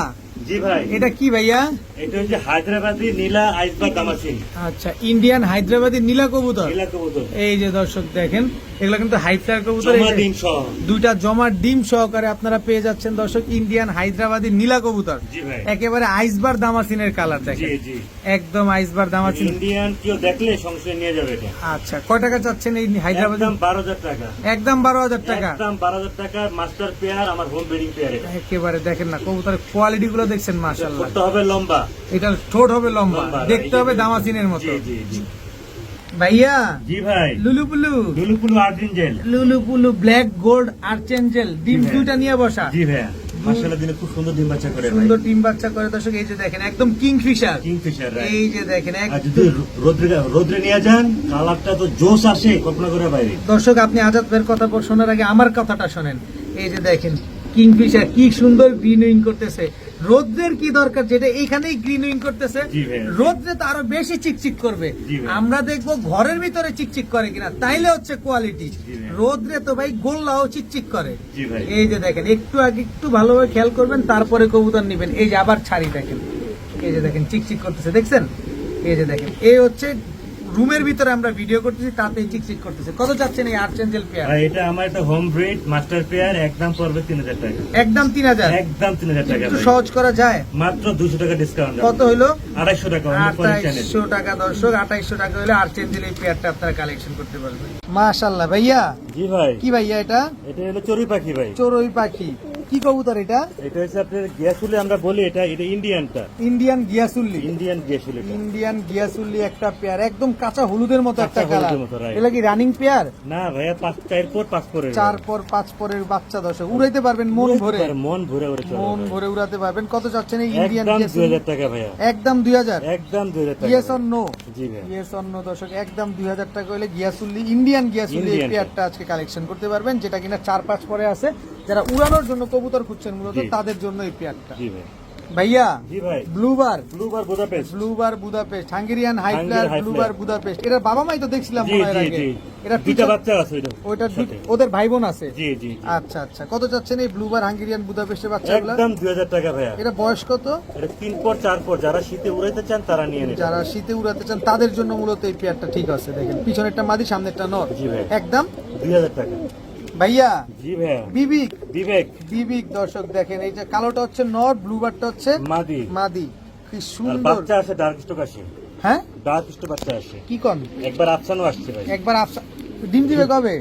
জি ভাই, এটা কি ভাইয়া? এটা হচ্ছে হায়দ্রাবাদি নীলা আইসবাগ দামাসিন। আচ্ছা, ইন্ডিয়ান হায়দ্রাবাদি নীলা কবুতর। নীলা কবুতর, এই যে দর্শক দেখেন, এগুলো কিন্তু হাই ফ্লায়ার কবুতর। এই জমা যে ডিম সহ। দুইটা জমা ডিম সহকারে আপনারা পেয়ে যাচ্ছেন দর্শক ইন্ডিয়ান হায়দ্রাবাদি নীলা কবুতর। জি ভাই, একেবারে আইসবার দামাসিনের কালার জি দেখেন, জি। একদম আইসবার দামাসিন। ইন্ডিয়ান কেউ দেখলে সংশয় নিয়ে যাবে এটা। আচ্ছা, কয় টাকা চাচ্ছেন এই হায়দ্রাবাদি? একদম 12,000 টাকা। একদম 12,000 টাকা। একদম 12,000 টাকা। মাস্টার পেয়ার, আমার হোম ব্রিডিং পেয়ার। এটা একেবারে দেখেন না কবুতরের কোয়ালিটি গুলো দেখছেন, মাশাআল্লাহ। করতে হবে লম্বা। এটার ঠোঁট হবে লম্বা, লম্বা, দেখতে এই যে হবে দেখুন। দামাসিনের মতো। জি জি জি। ভাইয়া জি ভাই, লুলুপুলু, লুলুপুলু আর্জেন্টেল। লুলুপুলু ব্ল্যাক গোল্ড আর্চেঞ্জেল ডিম জি ভাইয়া। দুইটা নিয়ে বসা। জি ভাইয়া, মাশাআল্লাহ দিনে খুব সুন্দর ডিম বাচ্চা করে ভাই। সুন্দর ডিম বাচ্চা করে দর্শক। এই যে দেখেন একদম কিংফিশার। Kingfisher right. এই যে দেখেন আর যদি রোদ্রে নিয়ে যান, কালারটা তো জোশ আসে কল্পনা করে বাইরে। দর্শক, আপনি আজাদ ভাইয়ের কথা শোনার আগে আমার কথাটা শোনেন। এই যে দেখেন কিংফিশার কি সুন্দর গ্রিনউইং করতেছে। রোদ্রের কি দরকার, যেটা এইখানেই গ্রিনউইং করতেছে। জি ভাইয়া। রোদ্রে তো আরো বেশি চিকচিক করবে। জি ভাইয়া। আমরা দেখবো ঘরের ভিতরে চিকচিক করে কিনা, তাইলে হচ্ছে কোয়ালিটি। ভাইয়া। রোদ্রে তো ভাই গোল্লাও চিকচিক করে। জি ভাই, এই যে দেখেন একটু আগে একটু ভালোভাবে খেয়াল করবেন, তারপরে কবুতর নিবেন। এই যে আবার ছাড়ি দেখেন, এই যে দেখেন চিকচিক করতেছে, দেখছেন? এই যে দেখেন, এই হচ্ছে রুমের ভিতরে আমরা ভিডিও করতেছি, তাতে চিকচিক করতেছে। কত চাচ্ছেন এই আর্চেঞ্জেল পেয়ার? ভাই এটা আমার একটা হোম ব্রিড মাস্টার পেয়ার, একদম পড়বে 3,000 টাকা। একদম 3,000। একদম 3,000 টাকা একটু ভাই। সহজ করা যায়? মাত্র 200 টাকা ডিসকাউন্ট। কত হইলো? 250 টাকা। only for the channel। 2800 টাকা দর্শক, 2800 টাকা হলে আর্চেঞ্জেল এই পেয়ারটা আপনারা কালেকশন করতে পারবেন। মাশাআল্লাহ ভাইয়া। জি ভাই, কি ভাইয়া এটা? এটা হলো চড়ুই পাখি ভাই। চড়ুই পাখি। কি কবুতর এটা? এটা হচ্ছে আপনার গিয়াসুলি আমরা বলি, এটা ইন্ডিয়ানটা। ইন্ডিয়ান গিয়াসুল্লি। ইন্ডিয়ান গিয়াসুলি। ইন্ডিয়ান গিয়াসুল্লি একটা পেয়ার, একদম কাঁচা হলুদের মতো একটা কাঁচা কালার। হলুদের মতো, right। এটা কি রানিং পেয়ার? না ভাইয়া, 4 পর 5 পরে। 4 পর 5 পরের বাচ্চা দর্শক, উড়াইতে পারবেন মন ভরে। মন ভরে ওরে চলে মন ভাই। ভরে উড়াতে পারবেন। কত চাচ্ছেন এই ইন্ডিয়ান একদম গিয়াসুল্লি? 2,000 টাকা ভাইয়া। একদম 2,000। একদম 2,000 টাকা। Yes or no? জি ভাই। ইয়েস অর নো দর্শক, একদম 2,000 টাকা হলে গিয়াসুল্লি, ইন্ডিয়ান গিয়াসুল্লি এই ইন্ডিয়ান। পেয়ারটা আজকে কালেকশন করতে পারবেন, যেটা কিনা 4-5 পরে আছে। যারা উড়ানোর জন্য কবুতর খুঁজছেন মূলত, জি। তাদের জন্য এই পেয়ারটা। জি ভাই। ভাইয়া জি ভাই blue bar blue bar Budapest Budapest Hungarian high flyer high flyer. Blue bar Budapest এটার বাবা মাই তো দেখছিলাম জি মনে হয় এর জি আগে জি এটা দুইটা বাচ্চা আছে ওইটার সাথে। ওদের ভাই বোন আছে জি জি জি। আচ্ছা আচ্ছা কত চাচ্ছেন এই ব্লুবার হাঙ্গেরিয়ান বুদাপেস্টের বাচ্চাগুলো একদম 2000 টাকা ভাইয়া। এটা বয়স কত এটা 3 পর 4 পর যারা শীতে উড়াইতে চান তারা নিয়ে নেবেন। যারা শীতে উড়াতে চান তাদের জন্য মূলত এই পেয়ারটা ঠিক আছে দেখেন পিছনেরটা মাদি সামনেরটা নর জি ভাই। একদম 2000 টাকা। ভাইয়া জি ভাইয়া। বিবিক বিবেক বিবিক দর্শক দেখেন এই যে কালোটা হচ্ছে নর ব্লুবারটা হচ্ছে মাদি মাদি কি আর সুন্দর বাচ্চা আছে ডার্ক স্টক আসে, হ্যাঁ ডার্ক স্টক বাচ্চা আসে। কি কন একবার আফসানও আসছে ভাই। একবার ডিম দিবে কবে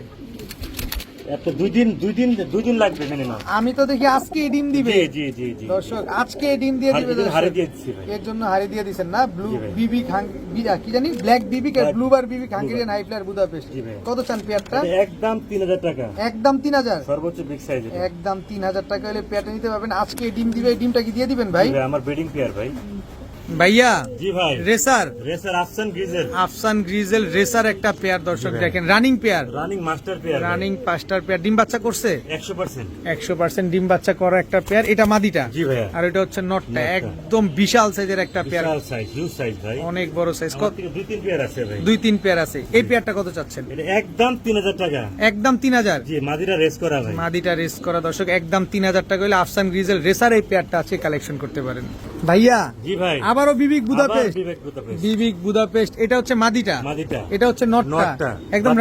এত দুই দিন লাগবে জানি না। আমি তো দেখি আজকে ডিম দিবে জি জি জি জি। দর্শক আজকে ডিম দিয়ে দিবে দর্শক। হারে দিয়ে দিচ্ছি ভাই। এর জন্য হারিয়ে দিয়ে দিছেন না ব্লু জি ভাই। বিবি কি জানি ব্ল্যাক বিবি আর Black- ব্লুবার বিবি হাঙ্গেরিয়ান হাইফ্লার বুদাপেস্ট জি ভাই। কত চান পেয়ারটা এটা একদম 3000 টাকা, একদম 3000 সর্বোচ্চ বিগ সাইজের। একদম 3000 টাকা হলে পেয়ারটা নিতে পারবেন আজকে ডিম দিবে এই ডিমটা কি দিয়ে দিবেন ভাই আমার ব্রিডিং পেয়ার ভাই। ভাইয়া জি ভাই। রেসার রেসার আফসান গ্রিজেল আফসান গ্রিজেল রেসার একটা পেয়ার দর্শক জি ভাই। দেখেন running pair running master pair. Running পাঁচটার পেয়ার ডিম বাচ্চা করছে 100%। 100% ডিম বাচ্চা করা একটা পেয়ার এটা মাদিটা জি ভাইয়া। আর এটা হচ্ছে নটটা নটটা। একদম বিশাল সাইজের একটা পেয়ার বিশাল সাইজ, হিউজ সাইজ ভাই। অনেক বড় সাইজ আমার থেকে 2-3 পেয়ার আছে ভাই। 2-3 পেয়ার আছে এই পেয়ারটা কত চাচ্ছেন এটা একদম 3000 টাকা। একদম 3000 জি মাদিরা রেস করা ভাই। মাদিটা রেস করা দর্শক একদম 3000 টাকা হলে আফসান গ্রিজেল রেসার এই পেয়ারটা আছে কালেকশন করতে পারেন ভাইয়া জি ভাই। আবারও বিবিক বুদাপেস্ট আবার বিবেক বুদাপেস্ট। বিবিক বুদাপেস্ট এটা হচ্ছে মাদিটা মাদিটা। এটা হচ্ছে নটটা নটটা একদম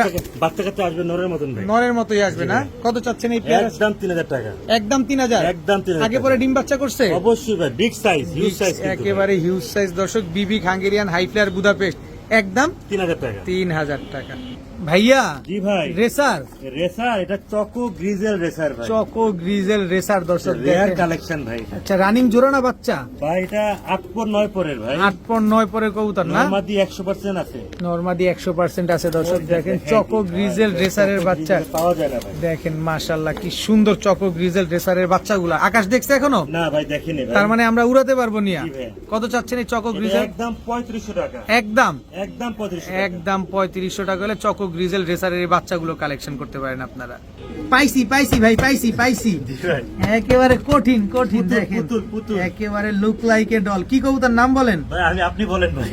বাচ্চা কাচ্চা আসবে নরের মতন ভাই। নরের মতোই আসবে জি না ভাই। কত চাচ্ছেন এই পেয়ার একদম 3000 টাকা। একদম 3000 একদম 3000 আগে পরে ডিম বাচ্চা করছে অবশ্যই ভাই, বিগ সাইজ, হিউজ সাইজ। একেবারে হিউজ সাইজ দর্শক বিবিক হাঙ্গেরিয়ান হাইফ্লার বুদাপেস্ট একদম 3000 টাকা। 3000 টাকা ভাইয়া জি ভাই। রেসার রেসার এটা চকো গ্রিজেল রেসার ভাই। চকো গ্রিজেল রেসার দর্শক রেয়ার দেখেন। কালেকশন ভাই এটা। আচ্ছা রানিং জোড়া না বাচ্চা ভাই এটা 8 পর 9 পরের ভাই। 8.9 পরে কবুতর না নরমাদি 100% আছে। নরমাদি 100% আছে দর্শক দেখেন চকো গ্রিজেল রেসারের বাচ্চা পাওয়া যায় না ভাই। দেখেন মাশাআল্লাহ কি সুন্দর চকো গ্রিজেল রেসারের বাচ্চাগুলো আকাশ দেখছে এখনো না ভাই দেখিনি ভাই। তার মানে আমরা উড়াতে পারবো নিয়া জি ভাই। কত চাচ্ছেন এই চকো এটা গ্রিজেল একদম 3500 টাকা। একদম একদম 3500 টাকা। একদম 3500 টাকা হলে চকো গ্রিজেল রেসারের এই বাচ্চাগুলো কালেকশন করতে পারেন আপনারা পাইছি ভাই পাইছি জি ভাই। একেবারে কঠিন পুতুল, দেখেন পুতুল। একেবারে লুক লাইক এ ডল কি কবুতর নাম বলেন ভাই আপনি বলেন ভাই।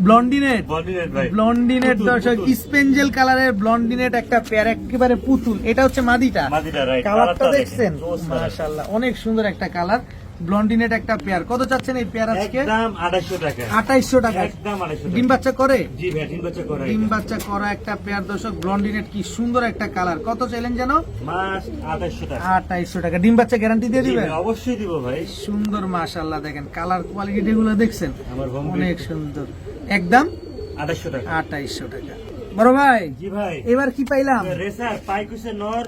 ব্লন্ডিনেট বলিনেট ভাই। ব্লন্ডিনেট পুতুল, দর্শক পুতুল। স্পেঞ্জেল কালারের ব্লন্ডিনেট একটা পেয়ার একেবারে পুতুল এটা হচ্ছে মাদিটা মাদিটা, right. কালারটা কালারটা দেখছেন দেখেন, জোস কালার। মাশাআল্লাহ অনেক সুন্দর একটা কালার ব্লন্ডিনেট একটা পেয়ার কত চাচ্ছেন এই পেয়ার আজকে একদম 2800 টাকা। 2800 টাকা একদম 2800 টাকা। ডিম বাচ্চা করে জি ভাই, ডিম বাচ্চা করে। ডিম বাচ্চা করা একটা পেয়ার দর্শক ব্লন্ডিনেট কি সুন্দর একটা কালার কত চাইলেন জানো মাস 2800 টাকা। 2800 টাকা ডিম বাচ্চা গ্যারান্টি দিয়ে জি দিবেন ভাই, অবশ্যই দিব ভাই। সুন্দর মাশাআল্লাহ দেখেন কালার কোয়ালিটি গুলো দেখছেন আমার home অনেক breed। সুন্দর একদম 2800 টাকা। 2800 টাকা বড় ভাই জি ভাই। এবার কি পাইলাম রেসার পাইক হচ্ছে নর,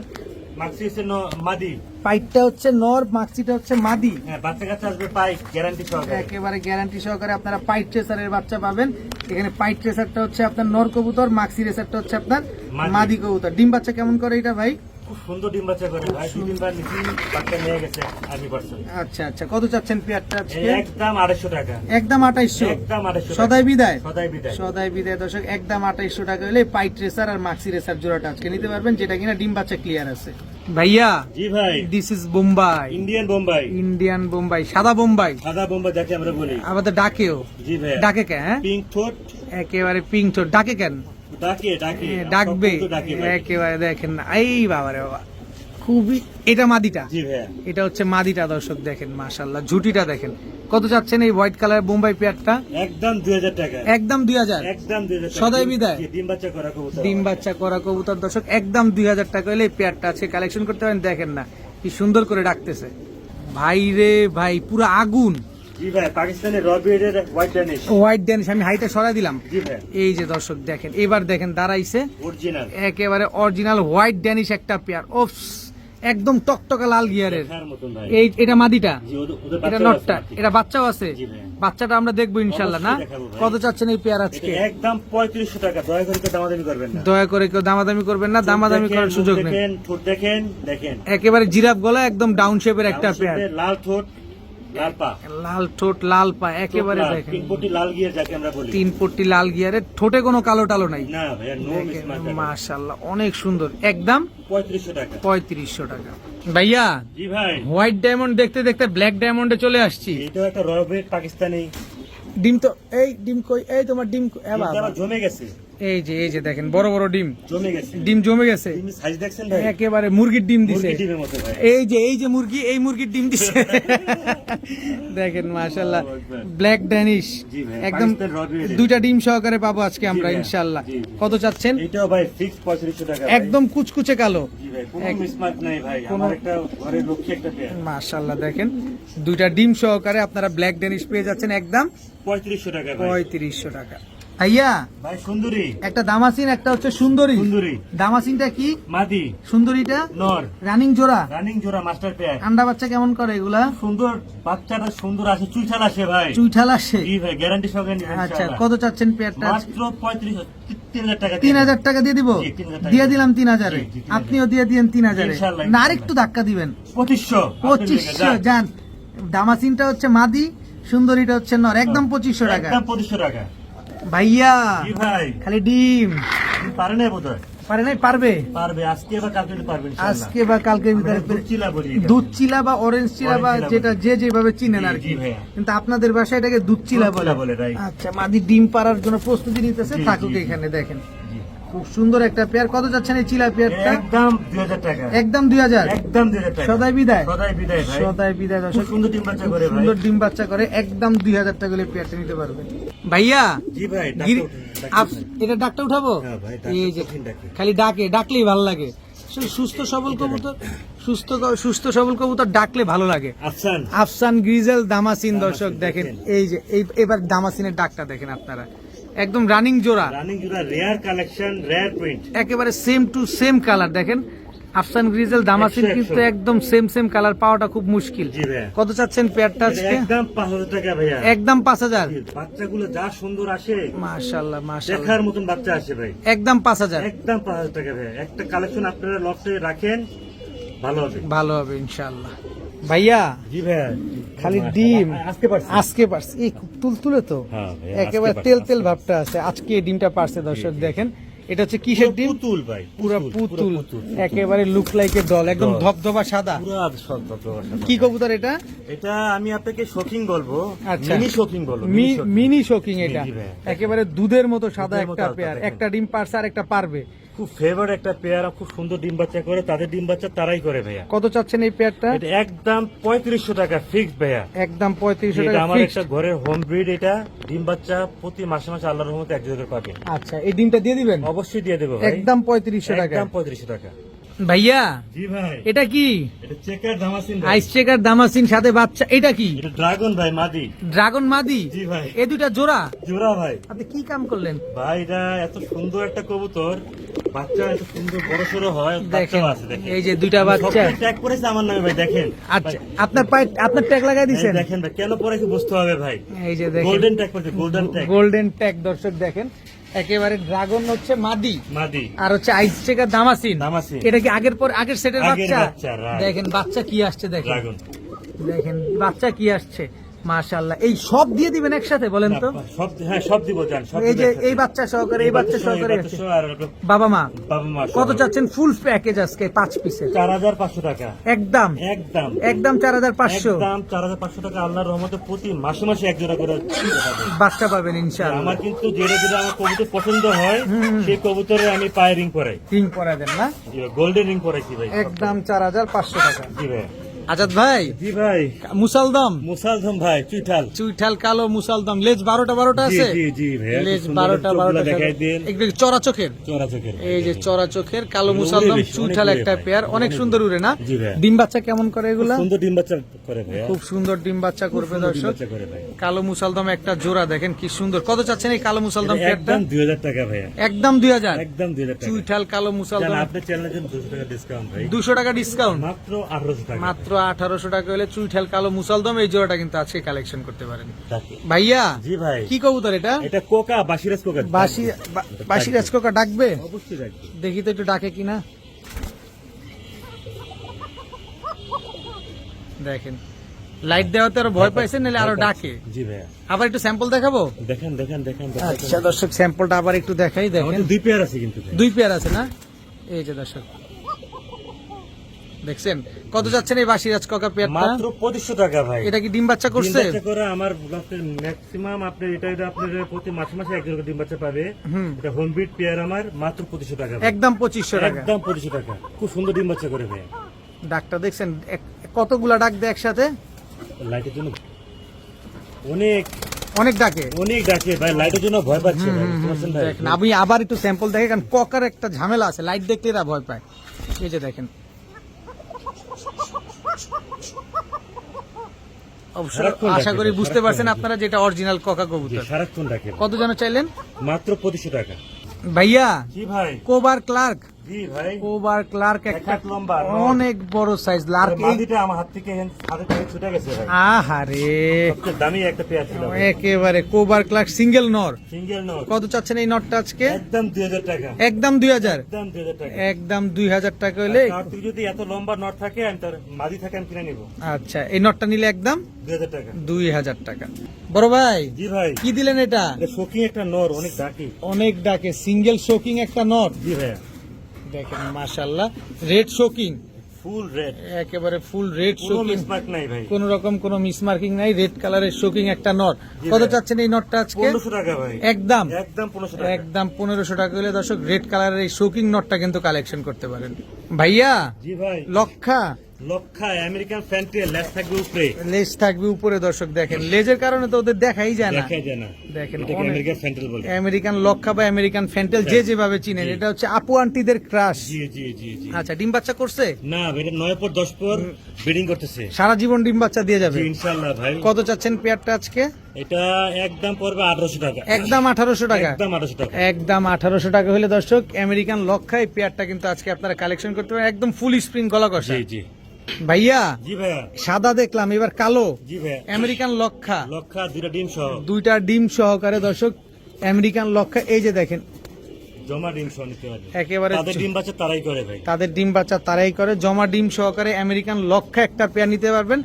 মাক্সি হচ্ছে মাদি। পাইটটা হচ্ছে নর মাক্সিটা হচ্ছে মাদি হ্যাঁ, বাচ্চা কাচ্চা আসবে পাইক, গ্যারান্টি সহকারে। একেবারে গ্যারান্টি সহকারে আপনারা পাইট ট্রেসারের বাচ্চা পাবেন এখানে পাইট ট্রেসারটা হচ্ছে আপনার নর কবুতর মাক্সি রেসারটা হচ্ছে আপনার মাদি। মাদি কবুতর ডিম বাচ্চা কেমন করে এটা ভাই খুব সুন্দর ডিম বাচ্চা করে ভাই। 2-3 বার নিচে বাচ্চা নিয়ে গেছে আর্মি পার্সন। আচ্ছা আচ্ছা কত চাচ্ছেন পেয়ারটা আজকে একদম 250 টাকা। একদম 2800 একদম 250 টাকা। সদাই বিদায় সদাই বিদায়। সদাই বিদায় দর্শক একদম 2800 টাকা হলে পাইট রেসার আর মাক্সি রেসার জোড়াটা আজকে নিতে পারবেন যেটা কিনা ডিম বাচ্চা ক্লিয়ার আছে ভাইয়া জি ভাই। This is Bombay Indian Bombay. Indian Bombay সাদা বোম্বাই সাদা বোম্বাই যাকে আমরা বলি। আমাদের ডাকেও জি ভাই। ডাকে কেন হ্যাঁ? পিঙ্ক ঠোঁট। একেবারে পিঙ্ক ঠোঁট ডাকে কেন ডাকে ডাকে ডাকবে সব কিন্তু ডাকে ভাই। একেবারে দেখেন না এই বাবা রে বাবা খুবই এটা মাদিটা জি ভাই। এটা হচ্ছে মাদিটা দর্শক দেখেন মাশাআল্লাহ ঝুটিটা দেখেন কত চাচ্ছেন এই হোয়াইট কালার বোম্বাই পেয়ারটা একদম 2000 টাকা। একদম 2000 একদম 2000 টাকা। সদাই বিদায়। জি, ডিম বাচ্চা করা কবুতর। ডিম বাচ্চা করা কবুতর দর্শক একদম 2000 টাকা হলে এই পেয়ারটা আছে কালেকশন করতে পারেন দেখেন না কি সুন্দর করে ডাকতেছে ভাই রে ভাই পুরো আগুন জি ভাই, পাকিস্তানের রবিএর হোয়াইট ড্যানিশ। হোয়াইট ড্যানিশ আমি হাইটা সরাই দিলাম জি ভাই, এই যে দর্শক দেখেন এবার দেখেন দাঁড়াইছে অরিজিনাল। একেবারে অরিজিনাল হোয়াইট ড্যানিশ একটা পেয়ার ওফস একদম টকটকা লাল গিয়ারের দেখার মতন ভাই। এই এটা মাদিটা জি, ওদের এটা বাচ্চাও নটটা আছে। এটা বাচ্চাও আছে জি ভাই। বাচ্চাটা আমরা দেখবো ইনশাল্লাহ না অবশ্যই দেখাবো ভাই। কত চাচ্ছেন এই পেয়ার এটা আজকে একদম 3500 টাকা। দয়া করে কেউ দামাদামি করবেন না। দয়া করে কেউ দামাদামি করবেন না দামাদামি দেখেন, করার মুখ সুযোগ নেই দেখেন, ঠোঁট দেখেন, দেখেন। একেবারে জিরাফ গলা একদম ডাউন শেপের একটা ডাউন পেয়ার শেপের লাল ঠোঁট, লাল পা। লাল ঠোঁট লাল পা একেবারে ঠোঁট লাল, দেখেন পিঙ্ক লাল গিয়ার যাকে আমরা বলি। 3 পট্টি লাল গিয়ারের ঠোঁটে কোনো কালো টালো নাই না ভাইয়া, নো মিসমার্ক। মাশাআল্লাহ অনেক সুন্দর একদম 3500 টাকা। 3500 টাকা ভাইয়া জি ভাই, হোয়াইট ডায়মন্ড দেখতে দেখতে ব্ল্যাক ডায়মন্ডে চলে আসছি। এটাও একটা রবেট পাকিস্তানি, ডিম তো এই ডিম কই, এই তোমার ডিম কই? এ ডিমটা বাবা, আবার জমে গেছে, এই যে দেখেন বড় বড় ডিম, জমে গেছে, ডিম জমে গেছে, ডিমের সাইজ দেখছেন ভাই, একেবারে মুরগির ডিম দিছে। মুরগি ডিমের মতো ভাই। এই যে মুরগি, এই মুরগির ডিম দিছে। দেখেন মাশাআল্লাহ, ব্ল্যাক ড্যানিশ জি ভাই, একদম পাকিস্তান রবেট। দুইটা ডিম সহকারে পাবো আজকে আমরা ভাই, ইনশাআল্লাহ। জি। কত চাচ্ছেন? এটাও ভাই ফিক্স 3500 টাকা ভাই। একদম কুচকুচে কালো, জি ভাই, কোনো এক- মিসমার্ক নাই ভাই, আমার একটা ঘরের লক্ষ্যে একটা পেয়ার। মাশাআল্লাহ দেখেন দুইটা ডিম সহকারে আপনারা ব্ল্যাক ড্যানিশ পেয়ে যাচ্ছেন একদম 3500 টাকা ভাই। 3500 টাকা। ভাইয়া ভাই সুন্দরী, একটা দামাসিন, একটা হচ্ছে সুন্দরী। সুন্দরী, দামাসিনটা কি, মাদি, সুন্দরীটা নর, রানিং জোড়া? রানিং জোড়া মাস্টার পেয়ার। আন্ডা বাচ্চা কেমন করে এগুলা? সুন্দর বাচ্চাটা, সুন্দর আসে, চুইঠাল আসে ভাই। চুইঠাল আসে? জি ভাই, গ্যারান্টি সহকারে নিবেন আচ্ছা, ইনশাআল্লাহ। কত চাচ্ছেন পেয়ারটা? মাত্র 3000 টাকা। 3000 টাকা দিয়ে দিব? জি, 3000 টাকা দিয়ে দিলাম 3000। জি, জি, 3000 আপনিও দিয়ে দিয়েন 3000। ইনশাআল্লাহ, না আরেকটু ধাক্কা দিবেন, 2500। 2500 যান। দামাসিনটা হচ্ছে মাদি, সুন্দরীটা হচ্ছে নর, একদম 2500 টাকা। একদম 2500 টাকা। ভাইয়া জি ভাই, খালি ডিম তুমি পারে না বোধহয়? পারে নাই? পারবে পারবে, আজকে বা কালকে পারবে ইনশাআল্লাহ। আজকে বা কালকের ভিতরে। আমরা দুধ চিলা বলি এটা। দুধ চিলা বা অরেঞ্জ চিলা বা অরেঞ্জ চিলা যেটা বলি। যে যেভাবে চিনেন জি, আর কি, জি ভাইয়া। কিন্তু আপনাদের বাসায় এটাকে দুধ চিলা দুধ চিলা বলে। বলে, right। আচ্ছা, মাদি ডিম পাড়ার জন্য প্রস্তুতি নিতেছে, জি, থাকুক জি, এখানে। দেখেন জি। খুব সুন্দর একটা পেয়ার। কত যাচ্ছেন এই চিলা পেয়ারটা? একদম 2000 টাকা। একদম 2000। একদম 2000 টাকা। সদাই বিদায়? সদাই বিদায় ভাই। সদাই বিদায় খুব দর্শক। সুন্দর ডিম বাচ্চা করে ভাই। সুন্দর ডিম বাচ্চা করে, একদম 2000 টাকা হলে পেয়ারটা নিতে পারবেন। ভাইয়া জি ভাই, গিরি- ডাক্তার। এটা ডাকটা উঠাবো? হ্যাঁ ভাই, ডাকটা এই যে কঠিন ডাকে। খালি ডাকে, ডাকলেই ভালো লাগে। সুস্থ সবল কবুতর, সুস্থ সবল কবুতর ডাকলে ভালো লাগে। আফসান, আফসান গ্রিজেল দামাসিন দর্শক দামাসিন, দেখেন। দেখেন। এই যে এবার দামাসিনের ডাকটা দেখেন আপনারা, একদম রানিং জোড়া, রানিং জোড়া, রেয়ার কালেকশন, রেয়ার প্রিন্ট। একেবারে সেম টু সেম কালার। দেখেন আফসান গ্রিজেল দামাসিন 100 কিন্তু একদম সেম কালার পাওয়াটা খুব মুশকিল। জি ভাইয়া। কত চাচ্ছেন পেয়ারটা এটা আজকে? একদম 5000 টাকা ভাইয়া। একদম 5000। বাচ্চাগুলো যা সুন্দর আসে, মাশাআল্লাহ মাশাআল্লাহ, দেখার মতন বাচ্চা আসে ভাই। একদম 5000। একদম 5000 টাকা ভাইয়া। একটা কালেকশন আপনারা লফটে রাখেন, ভালো হবে। ভালো হবে ইনশাআল্লাহ। ভাইয়া জি ভাইয়া, খালি ডিম আজকে পারছি। আজকে পারছে, এই খুব তুলতুলে তো, হ্যাঁ ভাইয়া, একেবারে আজকে তেল পারছে, তেল ভাবটা আছে। আজকে এই ডিমটা পারছে দর্শক দেখেন। এটা হচ্ছে কিসের ডিম? পুতুল ভাই, পুরো পুতুল, একেবারে লুক লাইক এ ডল, একদম ডল। ধবধবা সাদা। পুরো কি কবুতর এটা? এটা আমি আপনাকে শোকিং বলবো, আচ্ছা। মিনি শোকিং বলবো, মিনি শোকিং। মিনি শোকিং এটা, জি ভাই। একেবারে দুধের মতো সাদা দুধের মতো একটা আলতা পেয়ার। দেখেন। একটা ডিম পারছে আর একটা পারবে। খুব ফেভার একটা পেয়ার, খুব সুন্দর ডিম বাচ্চা করে, তাদের ডিম বাচ্চা তারাই করে ভাইয়া। কত চাচ্ছেন এই পেয়ারটা? এটা একদম 3500 টাকা ফিক্সড ভাইয়া। একদম 3500 এটা টাকা আমার ফিক্সড। একটা ঘরের হোম ব্রিড, এটা ডিম বাচ্চা প্রতি মাসে মাসে আল্লাহর রহমতে এক জায়গায় পাবেন। আচ্ছা, এই ডিমটা দিয়ে দিবেন? অবশ্যই দিয়ে দেবো ভাই। একদম 3500 টাকা। একদম 3500 টাকা। ভাইয়া জি ভাই, এটা কি? এটা চেকার দামাসিন ভাই। আইস চেকার দামাসিন সাথে বাচ্চা, এটা কি? এটা ড্রাগন ভাই, মাদি। ড্রাগন মাদি? জি ভাই। এই দুইটা জোড়া? জোড়া ভাই। আপনি কি কাম করলেন? ভাই এটা এত সুন্দর একটা কবুতর, বাচ্চা এত সুন্দর বড় সড়ো হয়, দেখেন বাচ্চাও আছে দেখেন। এই যে দুইটা বাচ্চা। ট্যাগ করেছে আমার নামে ভাই, দেখেন। আচ্ছা, আপনার পায়ে আপনার ট্যাগ লাগাই এই দিছেন? দেখেন ভাই, কেন পরেছে বুঝতে হবে ভাই। এই যে দেখেন গোল্ডেন ট্যাগ করেছে, গোল্ডেন ট্যাগ, গোল্ডেন ট্যাগ দর্শক দেখেন। একেবারে ড্রাগন হচ্ছে মাদি, মাদি। আর হচ্ছে আইস চেকার দামাসিন। দামাসিন। এটা কি আগের সেটের আগের বাচ্চা? বাচ্চা, right। দেখেন বাচ্চা কি আসছে, দেখেন ড্রাগন। দেখেন বাচ্চা কি আসছে, মাশাআল্লাহ। এই সব দিয়ে দিবেন একসাথে বলেন তো? সব, হ্যাঁ সব দিব জান, সব এই দিব যে একসাথে। এই বাচ্চা সহকারে, এই বাচ্চা সহকারে আছে। সহ আর একটা বাবা মা বাবা মা সহ। কত চাচ্ছেন ফুল প্যাকেজ আজকে 5 পিসের? 4500 টাকা। একদম একদম একদম 4500 একদম 4500 টাকা। আল্লাহর রহমতে প্রতি মাসে মাসে এক জোড়া করে পাবেন। বাচ্চা পাবেন ইনশাআল্লাহ। আমার কিন্তু যেটা যেটা আমার কবুতর পছন্দ হয়, সেই কবুতরে আমি পায়ে রিং পরাই। রিং পরা দেন না? গোল্ডেন রিং পরাইছি ভাই। একদম 4500 টাকা। জি ভাই। আজাদ ভাই জি ভাই, মুসালদম, মুসালধম ভাই, চুইঠাল। চুইঠাল কালো মুসালদম, লেজ 12টা জি আছে? জি জি ভাই, লেজ 12টা দেখাই দিন। একটু চড়া চোখের, চোরা চোখের। এই যে চড়া চোখের কালো উড়ে মুসালদম, বেশি, চুইঠাল অনেক একটা উড়ে পেয়ার, ভাই। অনেক সুন্দর উড়ে না? জি ভাই। ডিম বাচ্চা কেমন করে এগুলা? সুন্দর ডিম বাচ্চা করে ভাই। খুব সুন্দর ডিম বাচ্চা করবে সুন্দর ডিম দর্শক। বাচ্চা করে ভাই। কালো মুসালদম একটা জোড়া দেখেন কি সুন্দর। কত চাচ্ছেন এই কালো মুসালদম পেয়ারটা? একদম 2000 টাকা ভাইয়া। একদম 2000। একদম 2000 টাকা। চুইঠাল কালো জান, মুসালদম আপনার চ্যানেলের জন্য 200 টাকা ডিসকাউন্ট ভাই। 200 টাকা ডিসকাউন্ট, মাত্র 1800 টাকা। মাত্র 1800 টাকা হলে চুইঠাল কালো মুসালদম এই জোড়াটা কিন্তু আজকে কালেকশন করতে পারেন। তাকে। ভাইয়া জি ভাই। কি কবুতর এটা? এটা কোকা, বাসিরাজ কোকা। বাসি রাজকোকা ডাকবে? অবশ্যই রাখবে। দেখি তো একটু ডাকে কিনা। দেখেন লাইট দেওয়াতে আরো ভয় পাইছেন, নাহলে আরো ডাকে। জি ভাইয়া। আবার একটু স্যাম্পল দেখাবো? দেখেন দেখেন দেখেন দেখেন। আচ্ছা দর্শক, স্যাম্পলটা আবার একটু দেখাই। দেখেন আমাদের দুই পেয়ার আছে কিন্তু ভাই। 2 পেয়ার আছে না? এই যে দর্শক দেখছেন কত যাচ্ছেন এই বাসিরাজ কাকা পেয়ারটা? মাত্র 2500 টাকা ভাই। এটা কি ডিম বাচ্চা করছে? ডিম বাচ্চা করে আমার লফটের ম্যাক্সিমাম আপনার এটা আপনার প্রতি মাসে মাসে একজন করে ডিম বাচ্চা পাবে। এটা হোম বিট পেয়ার আমার মাত্র 2500 টাকা ভাই। একদম 2500 টাকা। একদম 2500 টাকা। খুব সুন্দর ডিম বাচ্চা করে ভাই। ডাকটা দেখছেন কতগুলা ডাক দেয় একসাথে? লাইটের জন্য অনেক অনেক ডাকে। অনেক ডাকে ভাই, লাইটের জন্য ভয় পাচ্ছে ভাই, বুঝতে পারছেন ভাই? দেখেন আমি আবার একটু স্যাম্পল দেখে, কারণ ককার একটা ঝামেলা আছে, লাইট দেখলে এরা ভয় পায়। এই যে দেখেন অবশ্যই সারাক্ষণ আশা ডাকে করি ভাই, বুঝতে সারাক্ষণ পারছেন ডাকে। আপনারা যেটা অরিজিনাল কোকা জি, কবুতর। সারাক্ষণ ডাকে। কত জন চাইলেন? মাত্র 2500 টাকা। ভাইয়া জি ভাই। কোবার ক্লার্ক, জি ভাই। কোবার ক্লার্ক এক একটা হাত লম্বা, অনেক বড় সাইজ লার্ক। মাদিটা আমার হাত থেকে ছুটে গেছে ভাই। আহারে সবচেয়ে দামি একটা পেয়ার ছিল ভাই। একেবারে কোবার ক্লার্ক সিঙ্গেল নর। Single not. কত চাচ্ছেন এই নটটা আজকে? একদম 2000 টাকা। একদম 2000। একদম 2000 টাকা। একদম 2000 টাকা হলে তার থেকে যদি এত লম্বা নট থাকে আমি তার মাদি থাকে আমি কিনে নিব। আচ্ছা এই নটটা নিলে একদম 2000 টাকা। 2000 টাকা। বড় ভাই জি ভাই। কি দিলেন এটা? এটা শোকিং একটা নর, অনেক ডাকি। অনেক ডাকে, সিঙ্গেল শোকিং একটা নট। জি ভাই। দেখেন মাশাআল্লাহ, রেড শোকিং, ফুল রেড, একেবারে ফুল রেড কোনো শোকিং, মিসমার্ক নাই ভাই। কোন রকম কোনো মিসমার্কিং নাই, রেড কালারের শোকিং একটা নট। জি কত ভাই। চাচ্ছেন এই নটটা আজকে? 1500 টাকা ভাই। একদম একদম 1500 টাকা। একদম 1500 টাকা হলে দর্শক রেড কালারের এই শোকিং নটটা কিন্তু কালেকশন করতে পারেন। ভাইয়া জি ভাই। লক্ষা লক্ষা আমেরিকান ফ্যান্টেল, লেস থাকবে উপরে, লেজ থাকবে উপরে। দর্শক দেখেন লেজের কারণে তো ওদের দেখাই যায় না। দেখা যায় না। দেখেন এটাকে অনেক- আমেরিকান ফ্যান্টেল বলে। আমেরিকান লক্ষা বা আমেরিকান ফ্যান্টেল যে যেভাবে চিনেন, এটা হচ্ছে আপু আন্টিদের ক্রাশ। জি জি জি জি। আচ্ছা ডিম বাচ্চা করছে? না ভাই, এটা 9 পর 10 পর ব্রিডিং করতেছে। সারা জীবন ডিম বাচ্চা দিয়ে যাবে জি ইনশাআল্লাহ ভাই। কত চাচ্ছেন পেয়ারটা আজকে? এটা একদম পড়বে 1800 টাকা। একদম 1800 টাকা। একদম 1800 টাকা। একদম 1800 টাকা হলে দর্শক আমেরিকান লক্ষা এই পেয়ারটা কিন্তু আজকে আপনারা কালেকশন করতে পারেন, একদম ফুল স্প্রিং গলা কষা। জি জি ভাইয়া জি ভাইয়া। সাদা দেখলাম, এবার কালো জি ভাইয়া। আমেরিকান লক্ষা, লক্ষা দুইটা ডিম সহ, দুইটা ডিম সহকারে দর্শক আমেরিকান লক্ষা। এই যে দেখেন জমা ডিম সহ নিতে পারবে। একেবারে তাদের ডিম বাচ্চা তারাই করে ভাই। তাদের ডিম বাচ্চা তারাই করে, জমা ডিম সহকারে আমেরিকান লক্ষা একটা পেয়ার নিতে পারবেন।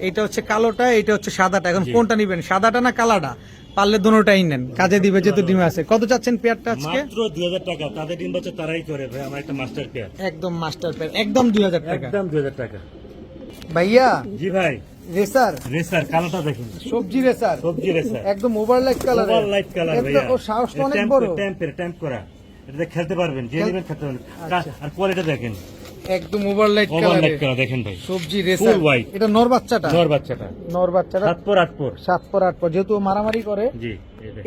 এইটা হচ্ছে কালোটা, এইটা হচ্ছে সাদাটা। এখন জি। কোনটা নিবেন, সাদাটা না কালাটা? পারলে দোনোটাই নেন, কাজে দিবে যেহেতু ডিম আছে। কত চাচ্ছেন পেয়ারটা আজকে? মাত্র 2000 টাকা। তাদের ডিম বাচ্চা তারাই করে ভাই। আমার একটা মাস্টার পেয়ার। একদম মাস্টার পেয়ার, একদম 2000 টাকা। একদম 2000 টাকা। ভাইয়া জি ভাই। রেসার, রেসার কালোটা দেখুন, সবজি রেসার, সবজি রেসার, একদম ওভারলাইট কালার। ওভার লাইট কালার ভাইয়া। ও সাহসটা অনেক বড়। ট্যাম্প করা। এটা খেলতে পারবেন, যে নেবেন খেলতে পারবেন। আচ্ছা। আর কোয়ালিটি দেখেন, একদম ওভারলাইট ওভার কালার লাইট করা দেখেন ভাই। সবজি রেসার। Full white। এটা নর বাচ্চাটা? নর বাচ্চাটা নর বাচ্চাটা 7 পর 8 পর। 7 পর 8 পর, যেহেতু ও মারামারি করে। জি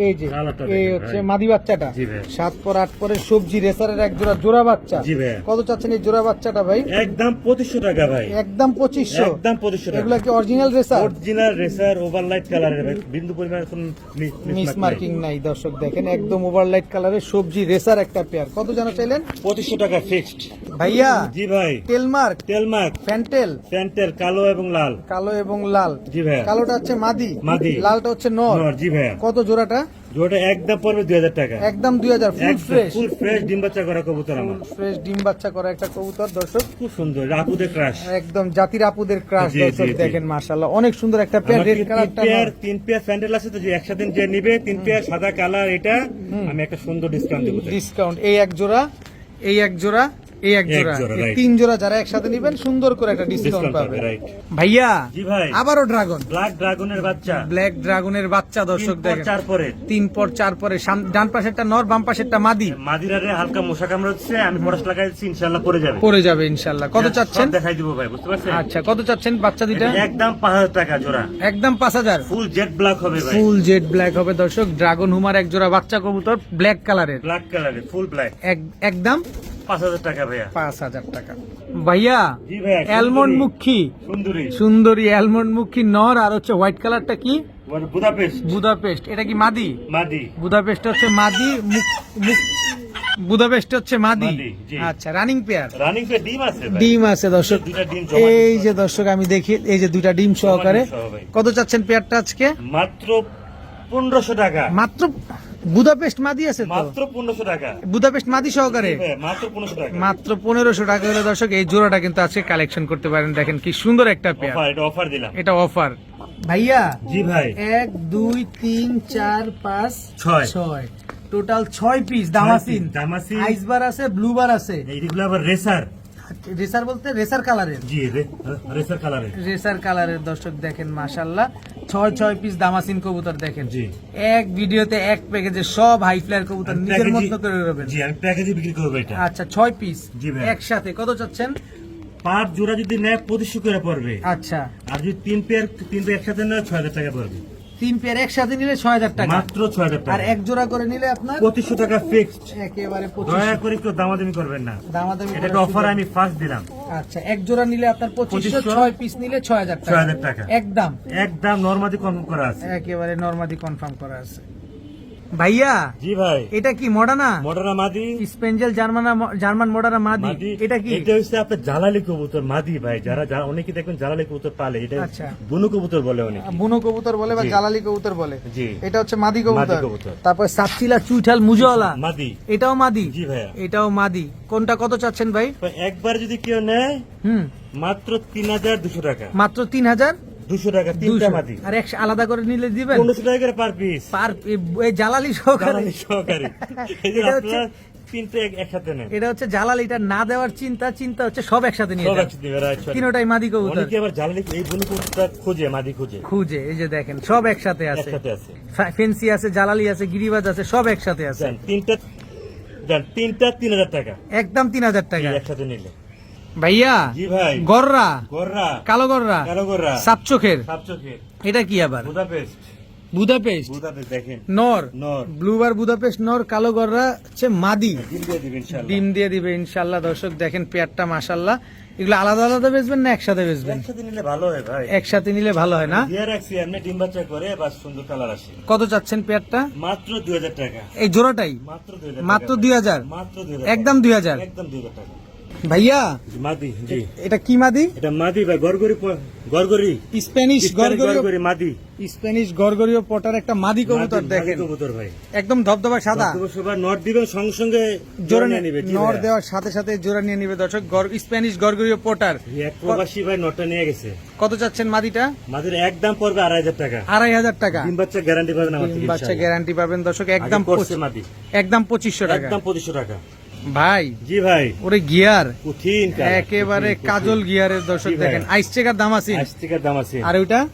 এই যে কালারটা এই দেখেন হচ্ছে ভাই। মাদি বাচ্চাটা। জি ভাই। 7 পর 8 পরের সবজি রেসারের এক জোড়া জোড়া বাচ্চা। জি ভাই। কত চাচ্ছেন এই জোড়া বাচ্চাটা ভাই? একদম 2500 টাকা ভাই। একদম 2500। একদম 2500 টাকা। এগুলা কি original racer? Original racer, over light কালারের ভাই। বিন্দু পরিমাণ কোনো মিস মার্কিং নাই দর্শক দেখেন, একদম ওভারলাইট কালারের সবজি রেসার একটা পেয়ার। কত জানা চাইলেন? 2500 টাকা ফিক্সড। ভাইয়া জি ভাই। টেলমার্ক, তেলমার্ক ফ্যান্টেল, প্যান্টের কালো এবং লাল। কালো এবং লাল। জি ভাই। কালোটা হচ্ছে মাদি, মাদি। লালটা হচ্ছে নর। নর, জি ভাই। কত জোড়াটা? জোড়াটা একদম পড়বে 2000 টাকা। একদম 2000। ফুল ফ্রেশ, ফুল ফ্রেশ ডিম বাচ্চা করা কবুতর আমার। ফ্রেশ ডিম বাচ্চা করা একটা কবুতর দর্শক, খুব সুন্দর, আপুদের ক্রাশ। একদম জাতির আপুদের ক্রাশ জি, দর্শক জি, জি। দেখেন মাশাআল্লাহ অনেক সুন্দর একটা পেয়ার। আমার রেড তিন কালারটা পেয়ার 3 পেয়ার স্যান্ডেল আছে তো, যে একসাথে যে নিবে 3 পেয়ার সাদা কালার, এটা আমি একটা সুন্দর ডিসকাউন্ট দেবো। ডিসকাউন্ট, এই এক জোড়া, এই এক জোড়া, এই এক জোড়া, জোড়া, এই right. 3 জোড়া যারা একসাথে নেবেন সুন্দর করে একটা ডিসকাউন্ট ডিসকাউন্ট পাবে। পাবে, রাইট। ভাইয়া জি ভাই। আবারও ড্রাগন, ব্ল্যাক ড্রাগনের বাচ্চা, ব্ল্যাক ড্রাগনের বাচ্চা দর্শক 3 পর দেখেন। 4 পরে। 3 পর 4 পরে, ডান পাশেরটা নর, বাম পাশেরটা মাদি। মাদিরারে হালকা মশা কামড়াচ্ছে, আমি পরশ লাগাই দিচ্ছি, ইনশাআল্লাহ পরে যাবে। পরে যাবে ইনশাআল্লাহ। কত চাচ্ছেন? সব দেখাই দিব ভাই, বুঝতে পারছেন? আচ্ছা কত চাচ্ছেন বাচ্চা দুইটা? এটা একদম 5000 টাকা জোড়া। একদম 5000। ফুল জেড ব্ল্যাক হবে ভাই। ফুল জেড ব্ল্যাক হবে দর্শক, ড্রাগন হুমার এক জোড়া বাচ্চা কবুতর ব্ল্যাক কালারের, ব্ল্যাক কালারে ফুল ব্ল্যাক। একদম 5000 টাকা ভাইয়া। 5000 টাকা। ভাইয়া জি ভাইয়া। অ্যালমন্ড মুখী, সুন্দরী সুন্দরী অ্যালমন্ড মুখী নর, আর হচ্ছে হোয়াইট কালারটা কি? বুদাপেস্ট। বুদাপেস্ট। এটা কি মাদি? মাদি। বুদাপেস্ট হচ্ছে মাদি, বুদাপেস্ট হচ্ছে মাদি। মাদি, জি। আচ্ছা রানিং পেয়ার, রানিং পে ডিম আছে ভাই। ডিম আছে দর্শক। দুইটা ডিম জমা এই দিতে যে দর্শক আমি দেখি, এই যে দুইটা ডিম সহকারে। ডিম সহ ভাই। কত চাচ্ছেন পেয়ারটা আজকে? মাত্র 1500 টাকা। মাত্র বুদাপেস্ট মাদি আছে তো? মাত্র 1500 টাকা। বুদাপেস্ট মাদি সহকারে জি ভাই, মাত্র 1500 টাকা। মাত্র 1500 টাকা হলে দর্শক এই জোড়াটা কিন্তু আজকে কালেকশন করতে পারেন। দেখেন কি সুন্দর একটা পেয়ার, অফার, এটা অফার দিলাম। এটা অফার। ভাইয়া জি ভাই। 1 2 3 4 5 ছয়। 6 টোটাল 6 পিস দামাসিন। দামাসিন। আইসবার আছে, ব্লুবার আছে। এইগুলো আবার রেসার। রেসার বলতে রেসার কালারের, জি রেসার কালারে। রেসার কালারের দর্শক দেখেন মাশাআল্লাহ 6 পিস দামাসিন কবুতর দেখেন। জি। এক ভিডিওতে এক প্যাকেজে সব হাই ফ্লায়ার কবুতর নিজের মতো করে রবেন। জি আমি প্যাকেজে বিক্রি করবো এটা। আচ্ছা 6 পিস জি ভাই। একসাথে কত চাচ্ছেন? পার জোড়া যদি নেয় 2500 করে পড়বে। আচ্ছা আর যদি তিন পেয়ার একসাথে নেয় 6000 টাকা পড়বে। 3 পেয়ার একসাথে নিলে 6000 টাকা, মাত্র 6000 আর টাকা। এক জোড়া করে নিলে আপনার 2500 টাকা ফিক্সড। একেবারে দয়া 2500 করে কেউ দামাদামি করবেন না, দামাদামি এটা করে একটা অফার আমি ফার্স্ট দিলাম। আচ্ছা এক জোড়া নিলে আপনার 2500, 2500, 6 পিস নিলে 6000 টাকা, 6000 টাকা। একদম একদম নরমালি কনফার্ম করা আছে। একেবারে নরমালি কনফার্ম করা আছে। ভাইয়া জি ভাই। এটা কি মডার্না মডার্না মাদি। স্পেঞ্জেল জার্মান মডার্না মাদি, মাদি। এটা কি? এটা হচ্ছে আপনার জালালি কবুতর মাদি ভাই। যারা অনেকে দেখবেন জালালি কবুতর পালে, এটা আচ্ছা। বুনু কবুতর বলে অনেকে। বুনো কবুতর বলে বা জি। জালালি কবুতর বলে। জি। এটা হচ্ছে মাদি কবুতর। মাদি কবুতর। তারপর সাপচিলা চুইঠাল মুজওয়ালা মাদি। এটাও মাদি। জি ভাইয়া। এটাও মাদি। কোনটা কত চাচ্ছেন ভাই? তো একবার যদি কেউ নেয় হুম মাত্র 3200 টাকা। মাত্র 3200 টাকা তিনটা মাদি। আর এক আলাদা করে নিলে দিবেন 1500 টাকা করে পার পিস। পার এই জালালি সহকারে। জালালি সহকারে। এই যে এটা হচ্ছে- আপনারা তিনটে একসাথে নেন। এটা হচ্ছে জালালিটা না দেওয়ার চিন্তা হচ্ছে সব একসাথে নিয়ে সব যান। একসাথে নেবে, right, sorry। তিনোটাই মাদি কবুতর অনেকে আবার জালালি এই বুনু কবুতরটা খোঁজে, মাদি খোঁজে। খুঁজে, এই যে দেখেন সব একসাথে আছে। একসাথে আছে। ফেন্সি আছে, জালালি আছে, গিরিবাজ আছে, সব একসাথে আছে। তিনটা 3000 টাকা। একদম 3000 টাকা। একসাথে নিলে। ভাইয়া জি ভাই। গররা, গররা, কালো গররা, কালো গররা, সাপ চোখের, সাপচোখে, এটা কি আবার? বুদাপেস্ট। বুদাপেস্ট বুদাপেস্ট দেখেন। নর, নর। ব্লুবার বুদাপেস্ট নর, কালো গররা হচ্ছে মাদি। ডিম দিয়ে দিবেন ইনশাআল্লাহ। ডিম দিয়ে দিবে ইনশাল্লাহ। দর্শক দেখেন পেয়ারটা মাশাল্লাহ। এগুলো আলাদা আলাদা বেচবেন না একসাথে বেচবেন? একসাথে নিলে ভালো হয় ভাই। একসাথে নিলে ভালো হয় না? দিয়ে রাখছি এমনি ডিম বাচ্চা করে, বাস সুন্দর কালার আসে। কত চাচ্ছেন পেয়ারটা? মাত্র 2000 টাকা। এই জোড়াটাই মাত্র 2000 মাত্র টাকা। 2000? মাত্র 2000 একদম 2000? একদম 2000 টাকা। ভাইয়া মাদি। জি এটা কি মাদি? এটা মাদি ভাই। গরগরি স্প্যানিশ গরগরিও, গরগরি মাদি। স্প্যানিশ গরগরিও পটার একটা মাদি কবুতর মাদি দেখেন, কবুতর ভাই। একদম ধবধবা সাদা। সবার নট দিবেন সঙ্গে সঙ্গে জোড়া নিয়ে নিবে। জি নর ভাইয়া। দেওয়ার সাথে সাথে জোড়া নিয়ে নিবে দর্শক। স্প্যানিশ গরগরিও পটার। এক প্রবাসী ভাই নটটা নিয়ে গেছে। কত চাচ্ছেন মাদিটা? মাদির একদম পড়বে 2500 টাকা। 2500 টাকা। ডিম বাচ্চা গ্যারান্টি পাবেন আমার থেকে। বাচ্চা গ্যারান্টি পাবেন দর্শক। একদম করছে মাদি। একদম 2500 টাকা। একদম 2500 টাকা। ভাই জি ভাই। ওরে গিয়ার কঠিন কালার, একেবারে কঠিন, কাজল গিয়ারের দর্শক জি ভাই। দেখেন। আইস চেকার দামাসিন, আজ থেকে দাম আছে। আর ওইটা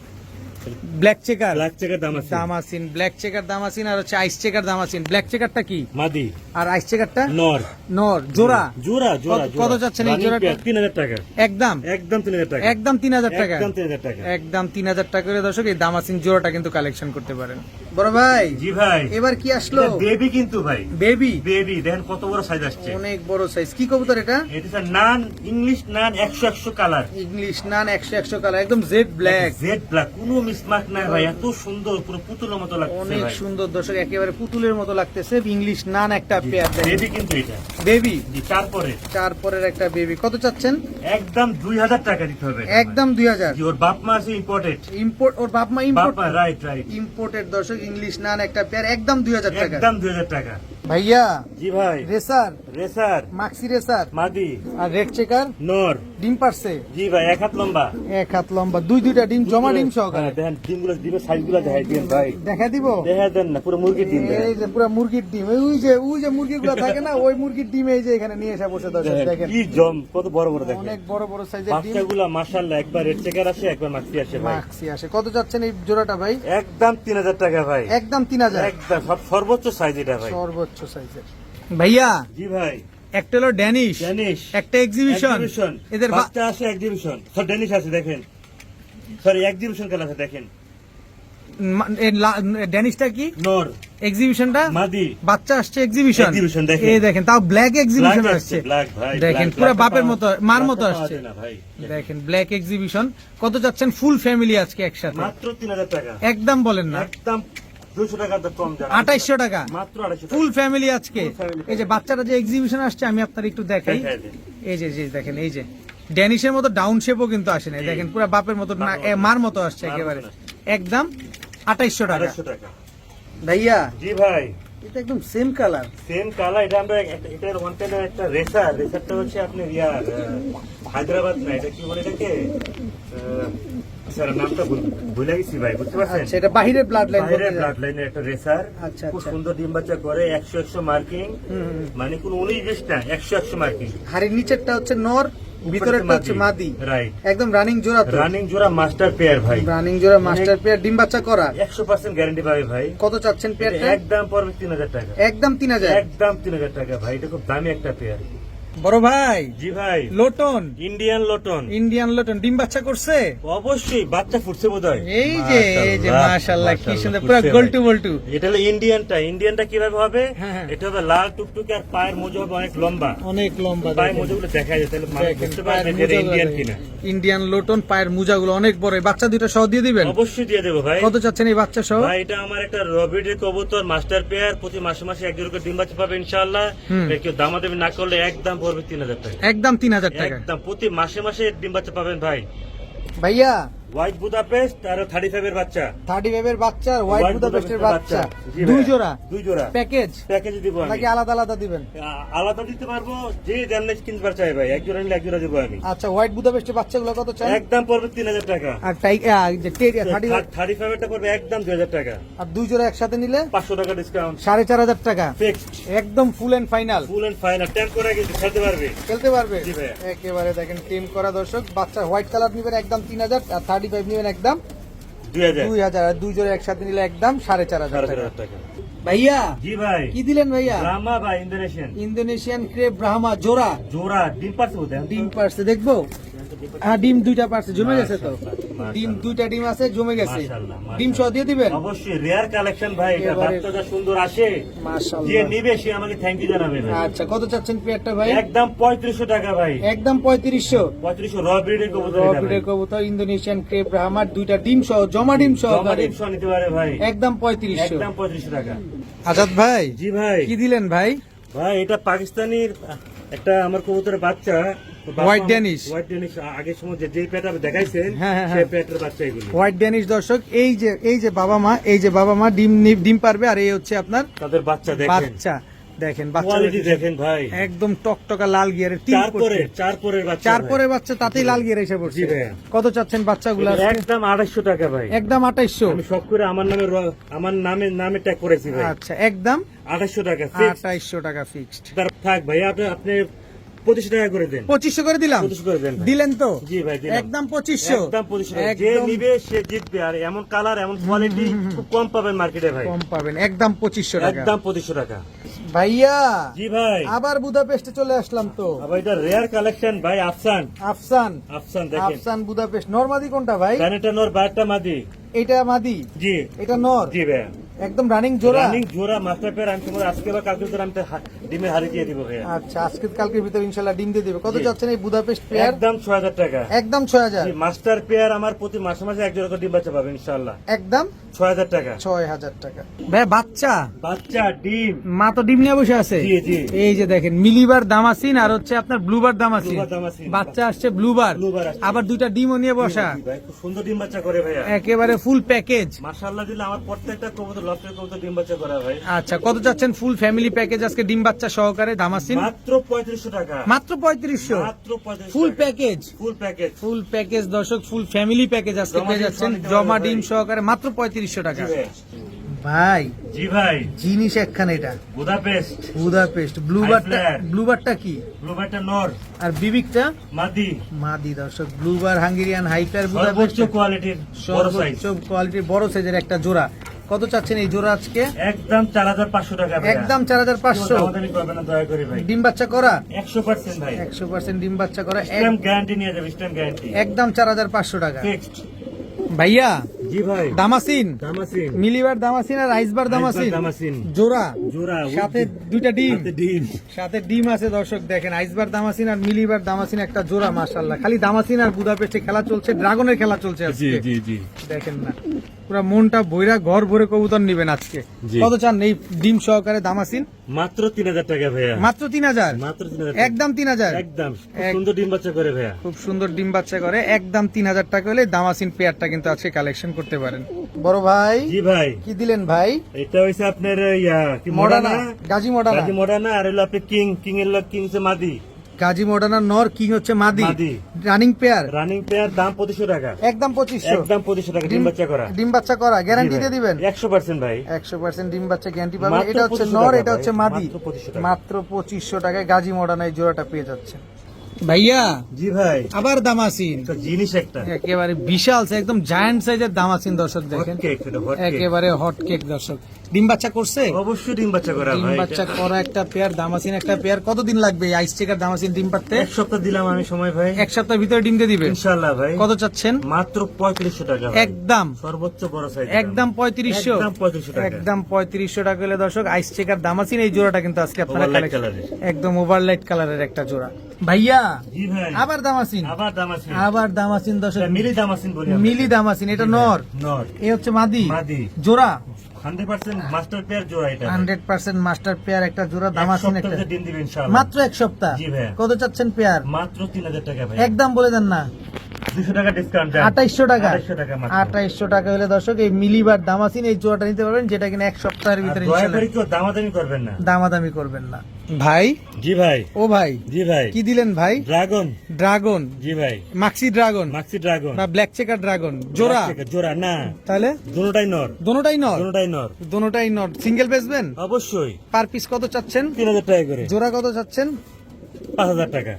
ব্ল্যাক চেকার ব্ল্যাক চেকের দাম আছে। দামাসিন, ব্ল্যাক চেকার দামাসিন, আর হচ্ছে আইস চেকার দামাসিন। ব্ল্যাক চেকারটা কি মাদি। আর আইস চেকারটা? নর। নর জোড়া। জোড়া জোড়া কত- কত চাচ্ছেন এই Running জোড়াটা? pair, 3000 টাকা। একদম একদম 3000 টাকা। একদম 3000 টাকা। একদম 3000 টাকা। একদম 3000 টাকা করে দর্শক এই দামাসিন জোড়াটা কিন্তু কালেকশন করতে পারেন। বড় ভাই জি ভাই। এবার কি আসলো? বেবি কিন্তু ভাই। বেবি, বেবি দেখেন কত বড় সাইজ আসছে। অনেক বড় সাইজ। কি কবুতর এটা? এটা হচ্ছে নান, ইংলিশ নান 100 কালার। ইংলিশ নান 100 কালার, একদম জেড ব্ল্যাক। জেড ব্ল্যাক, কোনো মিসমার্ক নাই ভাই। এত সুন্দর, পুরো পুতুলের মতো লাগছে অনেক ভাই। সুন্দর দর্শক, একেবারে পুতুলের মতো লাগতেছে। ইংলিশ নান একটা পেয়ার বেবি কিন্তু এটা। বেবি, জি তারপরে চারপরের একটা বেবি। কত চাচ্ছেন? একদম 2000 টাকা দিতে হবে। একদম 2000। জি ওর বাপ মা আছে ইম্পোর্টেড। ইম্পোর্ট, ওর বাপ মা বাপ ইম্পোর্ট। মা রাইট রাইট। ইম্পোর্টেড দর্শক ইংলিশ নান একটা পেয়ার, একদম 2000 টাকা। একদম 2000 টাকা। ভাইয়া জি ভাই। রেসার, রেসার মাক্সি রেসার মাদি। আর রেড চেকার নর। ডিম পারছে জি ভাই, এক হাত লম্বা। এক হাত লম্বা, দুইটা ডিম জমা ডিম সহকারে। হ্যাঁ, দেখেন ডিমগুলো, ডিমের সাইজগুলো দেখাই দিন ভাই। দেখা দিব? দেখা দেন না, পুরো মুরগির ডিম দেখেন। এই যে পুরো মুরগির ডিম, ওই যে মুরগিগুলো থাকে না, ওই মুরগির ডিম এই যে এখানে নিয়ে এসে বসে দর্শক দেখেন, দেখেন। কি জম, কত বড় বড় দেখেন। অনেক বড় বড় সাইজের ডিম। বাচ্চাগুলা মাশাআল্লাহ, একবার রেড চেকার আসে, একবার মাক্সি আসে ভাই। মাক্সি আসে। কত যাচ্ছেন এই জোড়াটা ভাই? একদম 3000 টাকা ভাই। একদম 3000। একদম সর্বোচ্চ সাইজ এটা ভাই। সর্বোচ্চ সাইজের। ভাইয়া জি ভাই। একটা হলো ড্যানিশ, ড্যানিশ, একটা এক্সিবিশন। এদের বাচ্চা আসে এক্সিবিশন। সব ড্যানিশ আছে দেখেন। সরি, এক্সিবিশন কালার আছে দেখেন। ড্যানিশটা কি? নর। এক্সিবিশনটা মাদি। বাচ্চা আসছে এক্সিবিশন। এক্সিবিশন দেখেন। এই দেখেন, তাও ব্ল্যাক এক্সিবিশন Black আসছে। black ভাই, দেখেন black, পুরো black বাপের পাওয়া- মতো, মার মতো black পাওয়া আসছে। যায় না ভাই। দেখেন ব্ল্যাক এক্সিবিশন। কত যাচ্ছেন ফুল ফ্যামিলি আজকে একসাথে? মাত্র 3000 টাকা। একদম বলেন না, একদম 200 টাকা কম যাবে। 2800 টাকা। মাত্র 2800 টাকা। ফুল ফ্যামিলি আজকে। Full family। এই যে বাচ্চারা যে এক্সিবিশন আসছে, আমি আপনার একটু দেখাই। দেখাই দিন। এই যে দেখেন, এই যে ড্যানিশের মতো ডাউন শেপও কিন্তু আসে না। জি। দেখেন পুরো বাপের মতো না, বাপের মতো। মার মতো আসছে মার একেবারে। মতো একদম 2800 টাকা। 2800 টাকা। ভাইয়া জি ভাই। এটা একদম সেম কালার। Same colour. এটা আমরা এটার ওয়ান টাইমের একটা রেসার। রেসারটা হচ্ছে আপনি ইয়ার হায়দ্রাবাদ না, এটা কি বলে এটাকে? স্যার নামটা ভুলে গেছি ভাই, বুঝতে পারছেন? আচ্ছা, এটা বাহিরের ব্লাড লাইন। বাইরের ব্লাড লাইনের একটা রেসার। আচ্ছা, খুব আচ্ছা। সুন্দর ডিম বাচ্চা করে। 100 মার্কিং, মানে কোন 19-20 না, 100 মার্কিং। হাড়ির নিচেরটা হচ্ছে নর, ভিতরেরটা হচ্ছে মাদি। রাইট, একদম রানিং জোড়া তো? রানিং জোড়া মাস্টার পেয়ার ভাই, রানিং জোড়া মাস্টার পেয়ার, ডিম বাচ্চা করা। 100% গ্যারান্টি পাবে ভাই। কত চাচ্ছেন পেয়ারটা? একদম পড়বে 3000 টাকা। একদম 3000? একদম 3000 টাকা ভাই, এটা খুব দামি একটা পেয়ার। বড় ভাই, জি ভাই, লোটন, ইন্ডিয়ান লটন। ইন্ডিয়ান লোটন ডিম বাচ্চা করছে? অবশ্যই, বাচ্চা ফুটছে বোধহয়। এই যে মাশাআল্লাহ, কি সুন্দর, পুরো গোলটু বল্টু। এটা হলো ইন্ডিয়ানটা কিভাবে হবে? হ্যাঁ, হ্যাঁ। এটা হবে লাল টুকটুকে, আর পায়ের মোজা হবে অনেক লম্বা। অনেক লম্বা, পায়ের মোজাগুলো দেখা যায়, তাহলে মানুষ বুঝতে পারবে যে এটা ইন্ডিয়ান কিনা। ইন্ডিয়ান লোটন, পায়ের মোজাগুলো অনেক বড়। এই বাচ্চা দুটো সহ দিয়ে দিবেন? অবশ্যই দিয়ে দেবো ভাই। কত চাচ্ছেন এই বাচ্চা সহ? ভাই এটা আমার একটা রবিডের কবুতর মাস্টার পেয়ার, প্রতি মাসে মাসে এক জোড়া করে ডিম বাচ্চা পাবে ইনশাআল্লাহ। কেউ দামাদামি না করলে একদম পড়বে 3000 টাকা। একদম 3000 টাকা। একদম প্রতি মাসে মাসে ডিম বাচ্চা পাবেন ভাই। ভাইয়া, হোয়াইট বুদাপেস্ট আর 35 এর বাচ্চা, 35 এর বাচ্চা, হোয়াইট বুদাপেস্টের বাচ্চা, জি দুই ভাই, জোড়া। দুই জোড়া প্যাকেজ প্যাকেজ দিব আমি। নাকি আলাদা আলাদা দিবেন? আলাদা দিতে পারবো, যে জানলে কিনতে চাই ভাই, এক জোড়া নিলে এক জোড়া দিব আমি। আচ্ছা, হোয়াইট বুদাপেস্টের বাচ্চাগুলো কত চান? একদম পড়বে 3000 টাকা। আর 35 পড়বে একদম 2000 টাকা। আর দুই জোড়া একসাথে নিলে 500 টাকা ডিসকাউন্ট। 4500 টাকা ফিক্সড, একদম full and final. Full and final. Tap করে গেছে, খেলতে পারবে। খেলতে পারবে জি ভাই। একেবারে দেখেন টিম করা দর্শক। বাচ্চা হোয়াইট কালার নিবেন একদম 3000, আর 35 নিবেন একদম 2000। 2000, আর দুই জোড়া একসাথে নিলে একদম 4500 টাকা। 4500 টাকা। ভাইয়া, জি ভাই, কি দিলেন ভাইয়া? ব্রাহ্মা ভাই, ইন্দোনেশিয়ান ইন্দোনেশিয়ান ক্রেপ ব্রাহ্মা জোড়া। জোড়া ডিম পারছে বোধহয়। ডিম পারছে, দেখবো? হ্যাঁ, ডিম দুইটা পারছে, জমে গেছে তো। মাশাআল্লাহ। ডিম দুইটা ডিম আছে, জমে গেছে। মাশাআল্লাহ, মাশাআল্লাহ। ডিম সহ দিয়ে দিবেন? অবশ্যই, রেয়ার কালেকশন ভাই, এটা একেবারে। বাচ্চাটা সুন্দর আসে, যে মাশাআল্লাহ। নিবে সে আমাকে থ্যাংক ইউ জানাবে ভাই। আচ্ছা, কত চাচ্ছেন পেয়ারটা ভাই? একদম 3500 টাকা ভাই। একদম 3500। 3500 র ব্রিডের কবুতর এটা ভাই। রবিরের কবুতর ইন্দোনেশিয়ান ক্রেপ ব্রাহ্মার, দুইটা ডিম সহ, জমা ডিম সহ জমা ডিম সহ নিতে পারে ভাই। একদম 3500। একদম 3500 টাকা। আজাদ ভাই, জি ভাই। কি দিলেন ভাই? ভাই এটা পাকিস্তানির একটা আমার কবুতরের বাচ্চা, White Danish। White Danish. আগের সময় যে পেটা দেখাইছেন, হ্যাঁ, হ্যাঁ, সেই হ্যাঁ। পেটের বাচ্চা এগুলো। হোয়াইট ড্যানিশ দর্শক, এই যে বাবা মা ডিম পারবে, আর এই হচ্ছে আপনার তাদের বাচ্চা দেখেন, বাচ্চা। দেখেন বাচ্চা কোয়ালিটি দেখেন ভাই, একদম টকটকা লাল গিয়ারের, চার পরের বাচ্চা চার ভাই। পরের বাচ্চা, তাতেই লাল গিয়ার এসে পড়ছে। জি ভাইয়া। কত চাচ্ছেন বাচ্চাগুলো? একদম 2800 টাকা ভাই। একদম 2800। আমি সব করে আমার নামে ট্যাগ করেছি ভাই। আচ্ছা, একদম 2800 টাকা fixed। 2800 টাকা ফিক্সড। থাক ভাই, আপনি 2500 টাকা করে দেন। 2500 করে দিলাম? 2500 করে দেন ভাই। দিলেন তো? জি ভাই, দিলাম। একদম 2500। একদম 2500 টাকা। যে একদম নিবে সে জিতবে, আর এমন কালার এমন কোয়ালিটি খুব কম পাবেন মার্কেটে ভাই। কম পাবেন, একদম 2500 টাকা। একদম 2500 টাকা। ভাইয়া, জি ভাই, আবার বুদাপেস্টে চলে আসলাম তো। আবার এটা রেয়ার কালেকশন ভাই। আফসান দেখেন, আফসান বুদাপেস্ট। নরমাদি কোনটা ভাই? ডানেটা নর, বাইরটা মাদি। এটা মাদি, জি, এটা নর। জি ভাই। একদম রানিং জোড়া। রানিং জোড়া মাস্টার পেয়ার। আমি তোমার আজকে বা কালকে ভিতরে আমি ডিমের হাড়ি দিয়ে দিব ভাই। আচ্ছা, আজকে কালকের ভিতরে ইনশাআল্লাহ ডিম দিয়ে দিবে। কত জি। যাচ্ছেন এই বুদাপেস্ট পেয়ার? একদম 6000 টাকা। একদম 6000। জি, মাস্টার পেয়ার আমার প্রতি মাসে মাসে এক জোড়া করে ডিম বাচ্চা পাবেন ইনশাআল্লাহ। একদম 6000 টাকা। 6000 টাকা। ভাই বাচ্চা, বাচ্চা ডিম। মা তো ডিম নিয়ে বসে আছে। জি, জি। এই যে দেখেন, মিলিবার দামাসিন আর হচ্ছে আপনার ব্লুবার দামাসিন। ব্লুবার দামাসিন। বাচ্চা আসছে ব্লুবার, ব্লুবার আসছে। আবার দুইটা ডিমও নিয়ে বসা। জি ভাই, খুব সুন্দর ডিম বাচ্চা করে ভাইয়া। একেবারে ফুল প্যাকেজ। মাশাআল্লাহ দিলে আমার প্রত্যেকটা কবুতর লফটের কবুতর ডিম বাচ্চা করা ভাই। আচ্ছা, কত চাচ্ছেন ফুল ফ্যামিলি প্যাকেজ আজকে ডিম বাচ্চা সহকারে দামাসিন? মাত্র 3500 টাকা। মাত্র 3500। মাত্র 3500 ফুল টাকা। Package. Full package. Full package দর্শক, ফুল ফ্যামিলি প্যাকেজ আজকে জমা পেয়ে ডিম যাচ্ছেন, সহ নিতে জমা পারবে ডিম ভাই। সহকারে মাত্র 3500 টাকা। জি ভাই। ভাই, জি ভাই, জিনিস একখানে এটা বুদাপেস্ট। Budapest Flyer। ব্লুবারটা কি? ব্লুবারটা নর, আর বিবিকটা মাদি। মাদি দর্শক। ব্লুবার হাঙ্গেরিয়ান হাইটার সর্বোচ্চ বুদাপেস্ট, কোয়ালিটির বড় সাইজ। সর্বোচ্চ কোয়ালিটির বড় সাইজের একটা জোড়া। কত চাচ্ছেন এই জোড়া আজকে? একদম 4500 টাকা ভাই। একদম 4500। দামাদামি করবেন না দয়া করে ভাই। ডিম বাচ্চা করা? 100% ভাই। 100% ডিম বাচ্চা করা। স্ট্যাম্প গ্যারান্টি নিয়ে যাবে, স্ট্যাম্প গ্যারান্টি। একদম 4500 টাকা। ফিক্সড। ভাইয়া, জি ভাই। দামাসিন, দামাসিন। মিলিবার দামাসিন আর আইসবার দামাসিন দামাসিন। জোড়া, জোড়া, সাথে দুইটা ডিম। হাতে ডিম। সাথে ডিম আছে দর্শক। দেখেন, আইসবার দামাসিন আর মিলিবার দামাসিন একটা জোড়া। মাশাআল্লাহ, খালি দামাসিন আর বুদাপেস্টে খেলা চলছে, ড্রাগনের খেলা চলছে জি, আজকে। জি, জি। দেখেন না, পুরা মনটা ভৈরা ঘর ভরে কবুতর নিবেন আজকে। জি। কত চান এই ডিম সহকারে দামাসিন? মাত্র 3000 টাকা ভাইয়া। মাত্র 3000। মাত্র 3000 টাকা। একদম 3000। একদম খুব সুন্দর ডিম বাচ্চা করে ভাইয়া। খুব সুন্দর ডিম বাচ্চা করে। একদম 3000 টাকা হলে দামাসিন পেয়ারটা কিন্তু আজকে কালেকশন করতে পারেন। বড় ভাই, জি ভাই, কি দিলেন ভাই? এটা হইছে আপনার কি মডানা, মডানা, গাজী মডানা। গাজী মডানা। আর হলো আপনি কিং এর লোক, কিং হচ্ছে মাদি। গাজী মডানা নর, কিং হচ্ছে মাদি। মাদি। Running pair. রানিং পেয়ার, দাম 2500 টাকা। একদম 2500। একদম 2500 টাকা ডিম বাচ্চা করা। ডিম বাচ্চা করা গ্যারান্টি জি ভাই। দিয়ে দিবেন? 100% ভাই। 100% ডিম বাচ্চা গ্যারান্টি পাবেন। মাত্র এটা হচ্ছে 2500 নর, টাকা এটা ভাই। হচ্ছে মাদি। মাত্র 2500 টাকা। মাত্র 2500 টাকায় গাজী মডানা এই জোড়াটা পেয়ে যাচ্ছে। ভাইয়া জি ভাই, আবার দামাসিন, একটা জিনিস একটা একেবারে বিশাল একদম জায়ান্ট সাইজের দামাসিন দর্শক হট দেখেন, কেক, এটা হট কেক। একেবারে হট কেক দর্শক। ডিম বাচ্চা করছে? অবশ্যই ডিম বাচ্চা করা ডিম ভাই, বাচ্চা করা একটা পেয়ার দামাসিন, একটা পেয়ার কতদিন লাগবে এই আইস চেকার দামাসিন ডিম পারতে? এক সপ্তাহ দিলাম আমি সময় ভাই, এক সপ্তাহের ভিতরে ডিম দিয়ে দিবে ইনশাআল্লাহ ভাই। কত চাচ্ছেন? মাত্র 3500 টাকা ভাই। একদম সর্বোচ্চ বড় সাইজ একদম 3500, একদম 3500 টাকা। একদম 3500 টাকা হলে দর্শক আইস চেকার দামাসিন এই জোড়াটা কিন্তু আজকে আপনারা Overlight collection- colour-এর। একদম ওভারলাইট কালারের একটা জোড়া। ভাইয়া জি ভাই, আবার দামাসিন, আবার দামাসিন, আবার দামাসিন দর্শক, এটা মিলি দামাসিন বলি আমরা। মিলি দামাসিন, এটা নর, নর, এ হচ্ছে মাদি, মাদি। জোড়া 100% মাস্টার পেয়ার জোড়া এটা ভাই। 100% মাস্টার পেয়ার একটা জোড়া এক দামাসিন একটা, সপ্তাহে ডিম দিবে ইনশাআল্লাহ। মাত্র এক সপ্তাহ। জি ভাইয়া। কত চাচ্ছেন পেয়ার? মাত্র 3000 টাকা ভাই। একদম বলে দেন না, 200 টাকা ডিসকাউন্ট দেন। 2800 টাকা। 2800 টাকা মাত্র। 2800 টাকা হলে দর্শক এই মিলিবার দামাসিন এই জোড়াটা নিতে পারবেন, যেটা কিনা এক সপ্তাহের আর ভিতরে দয়া করে ইনশাআল্লাহ কেউ দামাদামি করবেন না। দামাদামি করবেন না। ভাই জি ভাই, ও ভাই জি ভাই। কি দিলেন ভাই? ড্রাগন, ড্রাগন, জি ভাই। মাক্সি ড্রাগন মাক্সি ড্রাগন, বা ব্ল্যাক চেকার ড্রাগন জোড়া? জোড়া না, তাহলে দুটোটাই নর, দোনোটাই নর, দুটোটাই নর। দোনোটাই নর। সিঙ্গেল বেচবেন? অবশ্যই। পার পিস কত চাচ্ছেন? 3000 টাকা করে। জোড়া কত চাচ্ছেন? 5000 টাকা।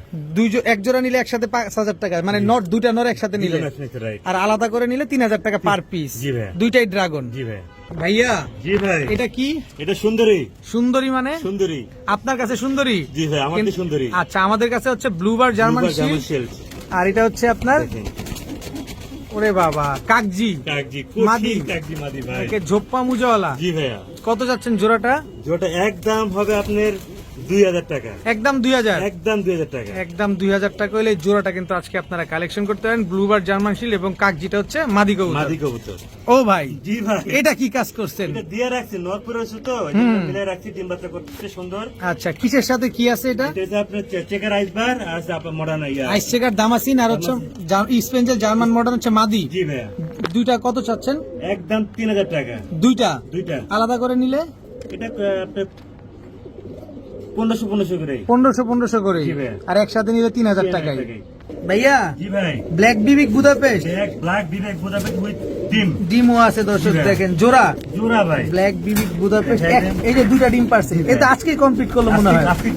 এক জোড়া নিলে একসাথে 5000 টাকা, মানে নট দুইটা নর একসাথে নিলে, রাইট। আর আলাদা করে নিলে 3000 টাকা পার পিস। জি ভাই। দুইটাই ড্রাগন। জি ভাই, ভাইয়া জি ভাই। এটা কি? এটা সুন্দরী, সুন্দরী মানে? সুন্দরী। আপনার কাছে সুন্দরী? জি ভাই, আমার তো সুন্দরী। আচ্ছা, আমাদের কাছে হচ্ছে ব্লুবার জার্মান শিল্ড, শেল্ড। আর এটা হচ্ছে আপনার, ওরে বাবা, কাকজি কাকজি, মাদি। কাকজি মাদি ভাই। একে ঝোপ্পা মুজাওয়ালা। জি ভাইয়া। কত যাচ্ছেন জোড়াটা? যেটা একদম হবে আপনার 2000 টাকা। একদম 2000, একদম 2000 টাকা। একদম 2000 টাকা হলে এই জোড়াটা কিন্তু আজকে আপনারা কালেকশন করতে পারেন। ব্লুবার জার্মান শিল্ড এবং কাকজিটা হচ্ছে মাদি কবুতর। মাদি কবুতর। ও ভাই, জি ভাই। এটা কি কাজ করছেন? এটা দিয়ে রাখছি, নরপুরে আছে তো, মিলে রাখছি, ডিম বাচ্চা করতে সুন্দর। আচ্ছা, কিসের সাথে কি আছে এটা? এটা হচ্ছে আপনার চেকার আইসবার, আর আছে আপনার মডার্ন ইয়া। আইস চেকার দামাসিন, আর হচ্ছে স্পেঞ্জেল জার্মান মডার্ন হচ্ছে মাদি। জি ভাইয়া। দুইটা কত চাচ্ছেন? একদম 3000 টাকা। দুইটা দুইটা। আলাদা করে নিলে এটা আপনার 1500 করে। 1500 করে, জি ভাই। আর একসাথে নিলে 3000 টাকায়। 3000 টাকায়। ভাইয়া জি ভাই। ব্ল্যাক বিবিক বুদাপেস্ট ব্ল্যাক বিবেক বুদাপেস্ট উইথ ডিম। ডিমও আছে দর্শক, জি ভাই। দেখেন জোড়া জোড়া ভাই। ব্ল্যাক বিবিক বুদাপেস্ট। হ্যাঁ, এই যে দুইটা ডিম পারছে, জি ভাই। এটা আজকেই কমপ্লিট করলো মনে হয়। আজকে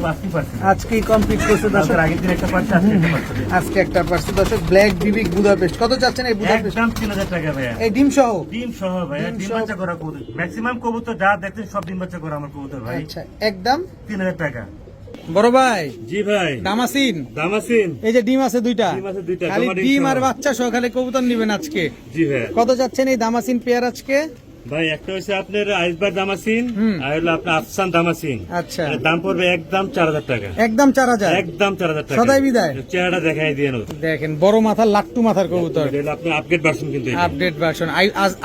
আজকেই কমপ্লিট করছে দর্শক, আগের দিন একটা পাচ্ছি, আজকে একটা পাচ্ছি। আজকে একটা পারছে দর্শক। ব্ল্যাক বিবিক বুদাপেস্ট কত চাচ্ছেন এই বুদাপেস্ট? একদম 3000 টাকা ভাইয়া। এই ডিম সহ? ডিম সহ ভাইয়া, ডিম ডিম সহ। বাচ্চা করা কবুতর। ম্যাক্সিমাম কবুতর যা দেখছেন সব ডিম বাচ্চা করা আমার কবুতর ভাই। আচ্ছা, একদম 3000 টাকা। বড় ভাই জি ভাই। দামাসিন, দামাসিন। এই যে ডিম আছে দুইটা, ডিম আছে দুইটা, খালি তোমার ডিম ডিম সহ। আর বাচ্চা সহ খালি কবুতর নিবেন আজকে। জি ভাইয়া। কত যাচ্ছেন এই দামাসিন পেয়ার আজকে? ভাই একটা হচ্ছে আপনার আইসবার দামাসিন, আর হলো আপনার আফসান দামাসিন। আচ্ছা, এর দাম পড়বে একদম 4000 টাকা। একদম 4000। একদম 4000 টাকা। সদাই বিদায়। চেহারাটা দেখাই দিয়ে নো। দেখেন বড় মাথার লাট্টু মাথার কবুতর, এটা হলো আপনার আপডেট ভার্সন কিন্তু এটা। Update version.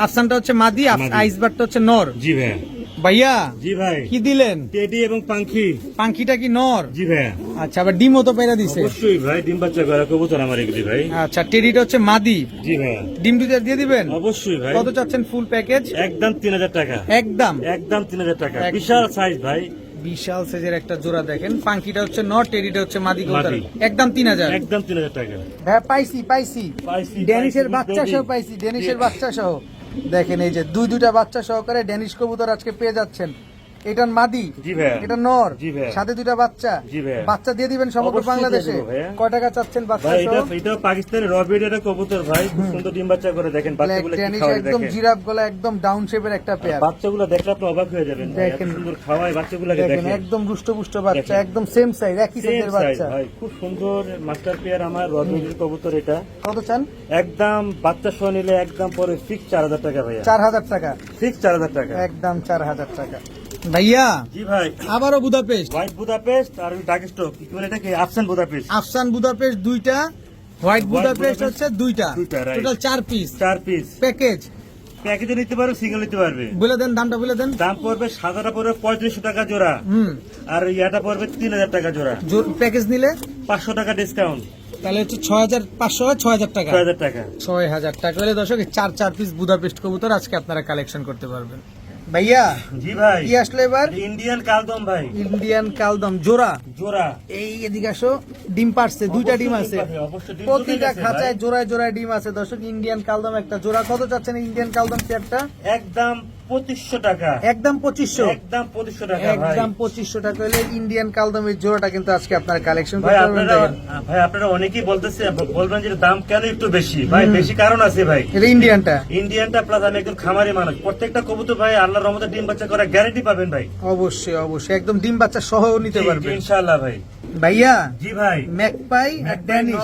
আফসানটা হচ্ছে মাদি, মাদি। আইসবারটা হচ্ছে নর। জি ভাইয়া। ভাইয়া জি ভাই। কি দিলেন? টেডি এবং পাঙ্খি। পাঙ্খিটা কি নর? জি ভাইয়া। আচ্ছা, আবার ডিমও তো পেরা দিছে। অবশ্যই ভাই, ডিম বাচ্চা করা কবুতর আমার এগুলি ভাই। আচ্ছা, টেডিটা হচ্ছে মাদি, জি ভাইয়া। ডিম দুইটা দিয়ে দিবেন? অবশ্যই ভাই। কত চাচ্ছেন ফুল প্যাকেজ? একদম 3000 টাকা। একদম একদম 3000 টাকা। একদম। বিশাল সাইজ ভাই। বিশাল সাইজের একটা জোড়া দেখেন। পাঙ্খিটা হচ্ছে নর, টেডিটা হচ্ছে মাদি কবুতর। মাদি। একদম 3000। একদম 3000 টাকা। হ্যাঁ, পাইছি পাইছি, পাইছি, ড্যানিশের পাইছি, বাচ্চা সহ baby। পাইছি, ড্যানিশের বাচ্চা সহ। দেখেন এই যে দুইটা বাচ্চা সহকারে ড্যানিশ কবুতর আজকে পেয়ে যাচ্ছেন। এটা মাদি, জি ভাইয়া। এটা নর, জি ভাইয়া। সাথে দুইটা বাচ্চা। জি ভাইয়া। বাচ্চা দিয়ে দিবেন সমগ্র অবশ্যই বাংলাদেশে। দিয়ে দেবো ভাইয়া। কয় টাকা চাচ্ছেন বাচ্চা ভাই সহ? এটা পাকিস্তানি রবিড একটা কবুতর ভাই, খুব সুন্দর ডিম বাচ্চা করে দেখেন ব্ল্যাক বাচ্চাগুলো কি ড্যানিশ, খাওয়ায় একদম দেখেন। জিরাফ গলা, একদম ডাউন শেপের একটা পেয়ার। বাচ্চাগুলো দেখলে আপনি অবাক হয়ে যাবেন ভাই, এত দেখেন। সুন্দর খাওয়ায় বাচ্চাগুলোকে দেখেন দেখেন। একদম রুষ্ট বাচ্চা, দেখেন। একদম সেম সাইজ, একই Same সাইজের size বাচ্চা। ভাই, খুব সুন্দর মাস্টার পেয়ার আমার রবিডের কবুতর এটা। কত চান? একদম বাচ্চা সহ নিলে একদম পরে ফিক্স 4000 টাকা ভাইয়া। 4000 টাকা। ফিক্স 4000 টাকা। একদম 4000 টাকা। ভাইয়া জি ভাই। আবারও বুদাপেস্ট, হোয়াইট বুদাপেস্ট আর ডার্ক স্টক, কি বলে এটাকে, আফসান বুদাপেস্ট। আফসান বুদাপেস্ট দুইটা, হোয়াইট বুদাপেস্ট হচ্ছে দুইটা, দুইটা, right। Total 4 piece 4 piece. Package. প্যাকেজে নিতে পারবে, সিঙ্গেল নিতে পারবে। বলে দেন দামটা, বলে দেন। দাম পড়বে, সাদাটা পড়বে 3500 টাকা জোড়া, আর ইয়াটা পড়বে 3000 টাকা জোড়া। প্যাকেজ নিলে 500 টাকা ডিসকাউন্ট, তাহলে হচ্ছে 6500 হয় 6000 টাকা। 6000 টাকা। 6000 টাকা হলে দর্শক 4 পিস বুদাপেস্ট কবুতর আজকে আপনারা কালেকশন করতে পারবেন। ভাইয়া জি ভাই। কি আসলে এবার? ইন্ডিয়ান কালদম ভাই, ইন্ডিয়ান কালদম জোড়া। জোড়া। এই এদিকে আসো, ডিম পারছে, দুইটা ডিম আছে, অবশ্যই ডিম প্রতিটা দুটোই আছে খাঁচায় ভাই। জোড়ায় জোড়ায় ডিম আছে দর্শক। ইন্ডিয়ান কালদম একটা জোড়া। কত চাচ্ছেন ইন্ডিয়ান কালদম পেয়ারটা? একদম 2500 টাকা, একদম 2500, একদম 2500 টাকা ভাই। একদম 2500 টাকা হলে ইন্ডিয়ান কালদমের জোড়াটা কিন্তু আজকে আপনার কালেকশন ভাই করতে পারবেন। আপনারা দেখেন ভাই আপনারা অনেকেই বলবেন যে দাম কেন একটু বেশি, ভাই বেশি কারণ আছে ভাই। এটা ইন্ডিয়ানটা, ইন্ডিয়ানটা প্লাস আমি একজন খামারি মানুষ, প্রত্যেকটা কবুতর ভাই আল্লাহর রহমতে ডিম বাচ্চা করার গ্যারান্টি পাবেন ভাই। অবশ্যই অবশ্যই একদম ডিম বাচ্চা সহ নিতে জি, পারবেন। ইনশাআল্লাহ ভাই। ভাইয়া জি ভাই, ম্যাকপাই আর ড্যানিশ,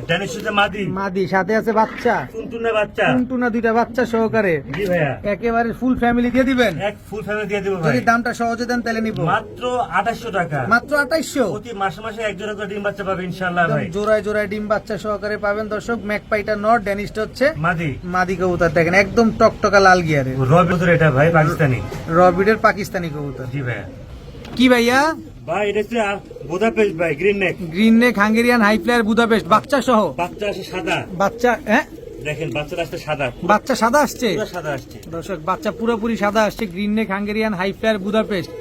ড্যানিশের যে মাদি, মাদি সাথে আছে বাচ্চা, টুনটুনে বাচ্চা। টুনটুনা দুইটা বাচ্চা সহকারে জি ভাইয়া, একেবারে ফুল ফ্যামিলি দিয়ে দিবেন। এক ফুল ফ্যামিলি দিয়ে দেবো ভাই। যদি দামটা সহজে দেন তাহলে নিব মাত্র 2800 টাকা। মাত্র 2800। প্রতি মাসে মাসে এক জোড়া করে ডিম বাচ্চা পাবে ইনশাআল্লাহ ভাই। জোড়ায় জোড়ায় ডিম বাচ্চা সহকারে পাবেন দর্শক। ম্যাকপাইটা নর, ড্যানিশটা হচ্ছে মাদি মাদি কবুতর। দেখেন একদম টকটকা লাল গিয়ারের রবিউদ্দুর, এটা ভাই পাকিস্তানি। রবিডের পাকিস্তানি কবুতর। জি ভাইয়া। কি ভাইয়া? ভাই এটা হচ্ছে বুদাপেস্ট ভাই, green neck. Green neck Hungarian high flyer Budapest বাচ্চা সহ। বাচ্চা আসে সাদা, বাচ্চা হ্যাঁ দেখেন বাচ্চাটা আসছে সাদা, বাচ্চা সাদা আসছে পুরো সাদা আসছে। দর্শক, বাচ্চা পুরোপুরি সাদা আসছে। Green neck Hungarian high flyer Budapest.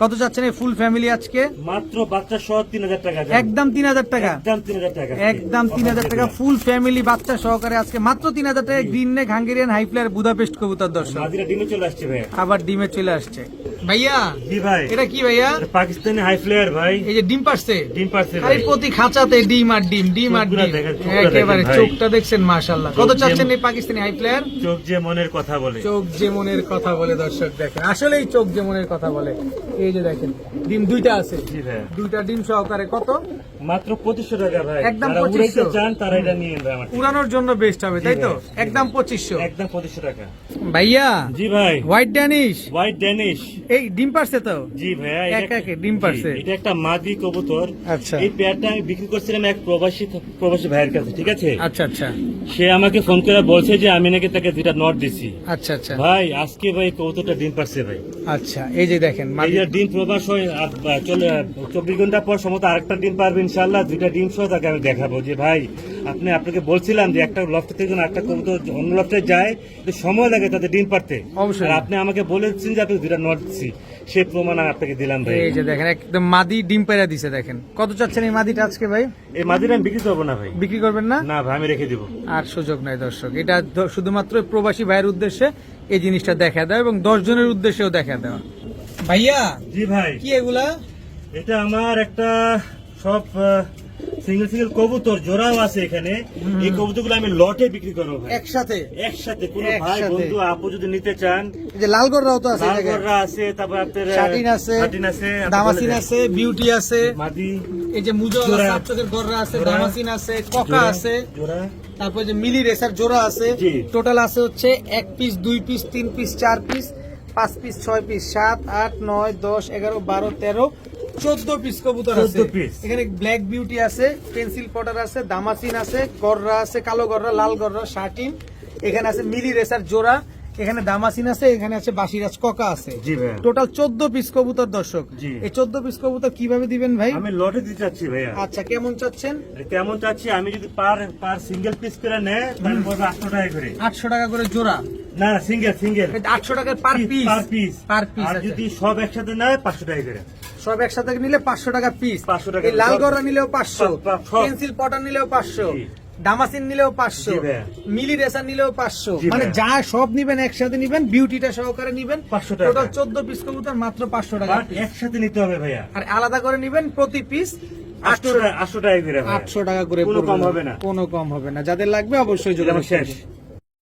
কত চাচ্ছেন এই ফুল ফ্যামিলি আজকে? মাত্র বাচ্চা সহ 3000 টাকা। একদম 3000 টাকা, একদম 3000 টাকা, একদম 3000 টাকা ফুল ফ্যামিলি বাচ্চা সহকারে আজকে মাত্র 3000 টাকা green neck Hungarian high flyer Budapest কবুতর দর্শক। মাদিরা ডিমে চলে আসছে ভাই। আবার ডিমে চলে আসছে। ভাইয়া জি ভাই, এটা কি ভাইয়া? এটা পাকিস্তানি হাই ফ্লেয়ার ভাই। এই যে ডিম পারছে, ডিম পারছে খালি ভাই। প্রতি খাঁচাতে ডিম আর ডিম, ডিম আর চোখগুলা ডিম। দেখেন, চোখটা একেবারে দেখেন ভাই। চোখটা দেখছেন মাশাআল্লাহ। কত চোখ যে- চাচ্ছেন এই পাকিস্তানি হাই ফ্লায়ার? চোখ যে মনের কথা বলে। চোখ যে মনের কথা বলে দর্শক, দেখেন আসলেই চোখ যে মনের কথা বলে। এই যে দেখেন ডিম দুইটা আছে, জি ভাই, দুইটা ডিম সহকারে। কত? মাত্র 2500 টাকা ভাই। একদম যারা 2500 উড়াইতে চান তারা এটা নিয়ে নেবে আমার থেকে। উড়ানোর জন্য বেস্ট হবে, তাই তো? জি ভাই। একদম 2500। একদম 2500 টাকা। ভাইয়া জি ভাই, হোয়াইট ড্যানিশ হোয়াইট ড্যানিশ। এই ডিম পারছে তো? জি ভাইয়া, একা একা ডিম পারছে। এটা একটা মাদি কবুতর। আচ্ছা এই পেয়ারটা আমি বিক্রি করছিলাম এক প্রবাসী ভাইয়ের কাছে, ঠিক আছে? আচ্ছা আচ্ছা সে আমাকে ফোন করে বলছে যে আমি নাকি তাকে 2টা নট দিছি। আচ্ছা আচ্ছা ভাই আজকে ভাই কবুতরটা ডিম পারছে ভাই। আচ্ছা। এই যে দেখেন এই যে ডিম প্রবাস হয় আর চলে 24 ঘন্টা পর সমত আরেকটা ডিম পারবে ইনশাআল্লাহ। 2টা ডিম সহ তাকে আমি দেখাবো যে ভাই আপনাকে বলছিলাম যে একটা লফট থেকে যখন একটা কবুতর অন্য লফটে যায় তো সময় লাগে তাদের ডিম পারতে। অবশ্যই। আর আপনি আমাকে বলেছেন যে আপনি 2টা নট দিচ্ছি, সেই প্রমাণ আমি আপনাকে দিলাম ভাই। এই যে দেখেন একদম মাদি ডিম পেরা দিছে। দেখেন কত চাচ্ছেন এই মাদিটা আজকে ভাই? এই মাদিটা আমি বিক্রি করবো না ভাই। বিক্রি করবেন না? না ভাই, আমি রেখে দিব। আর সুযোগ নাই দর্শক। এটা শুধুমাত্র প্রবাসী ভাইয়ের উদ্দেশ্যে এই জিনিসটা দেখা দেওয়া এবং 10 জনের উদ্দেশ্যেও দেখা দেওয়া। ভাইয়া জি ভাই, কি এগুলা? এটা আমার একটা সব সিঙ্গেল সিঙ্গেল কবুতর জোড়াও আছে এখানে। এই কবুতরগুলো আমি লটে বিক্রি করবো ভাই, একসাথে একসাথে। কোনো ভাই একসাথে। বন্ধু আপু যদি নিতে চান, এই যে লালগড়রাও তো আছে, লালগড়রা আছে, তারপর আপনার শাটিন আছে, শাটিন আছে, আপনি দামাসিন বলে আছে, বিউটি আছে, দেন। মাদি এই যে মুজোলা জোড়া। সাতচকের গররা আছে, জোড়া। দামাসিন আছে, ককা জোড়া, আছে, জোড়া। তারপর যে মিলি রেসার জোড়া আছে। জি। টোটাল আছে হচ্ছে 1 piece, 2 piece, 3 piece, 4 piece, 5 piece, 6 piece, 7, 8, 9, 10, 11, 12, 13, 14 piece কবুতর আছে। 14 পিস। এখানে ব্ল্যাক বিউটি আছে, পেন্সিল পটার আছে, দামাসিন আছে, গররা আছে, কালো গররা, লাল গররা, শার্টিন। এখানে আছে মিলি রেসার জোড়া, এখানে দামাসিন আছে, এখানে আছে বাসিরাজ ককা আছে। জি ভাই, টোটাল 14 পিস কবুতর দর্শক। জি। এই 14 পিস কবুতর কিভাবে দিবেন ভাই? আমি লটে দিতে চাচ্ছি ভাইয়া। আচ্ছা কেমন চাচ্ছেন? কেমন চাচ্ছি, আমি যদি পার সিঙ্গেল পিস করে নেয় তাহলে পড়বে 800 টাকা করে। 800 টাকা করে জোড়া। না সিঙ্গেল সিঙ্গেল 800 টাকা per piece, per piece. Per piece. আর যদি সব একসাথে নেয় 500 টাকা করে। সব একসাথে নিলে 500 টাকা পিস। 500 টাকা। এই লাল গররা নিলেও 500, সব। পেন্সিল পটার নিলেও 500, জি। দামাসিন নিলেও 500, জি ভাইয়া। মিলি রেসার নিলেও 500। জি মানে ভাইয়া। যা সব নিবেন একসাথে নিবেন, বিউটিটা সহকারে নিবেন 500 টাকা। টোটাল 14 পিস কবুতর মাত্র 500 টাকা বাট পিস। একসাথে নিতে হবে ভাইয়া। আর আলাদা করে নিবেন প্রতি পিস 800 টাকা করে ভাইয়া। 800 টাকা করে কোনো পড়বে। কম হবে না। কোনো কম হবে না। যাদের লাগবে অবশ্যই এটা যোগাযোগ আমার শেষ। করবেন।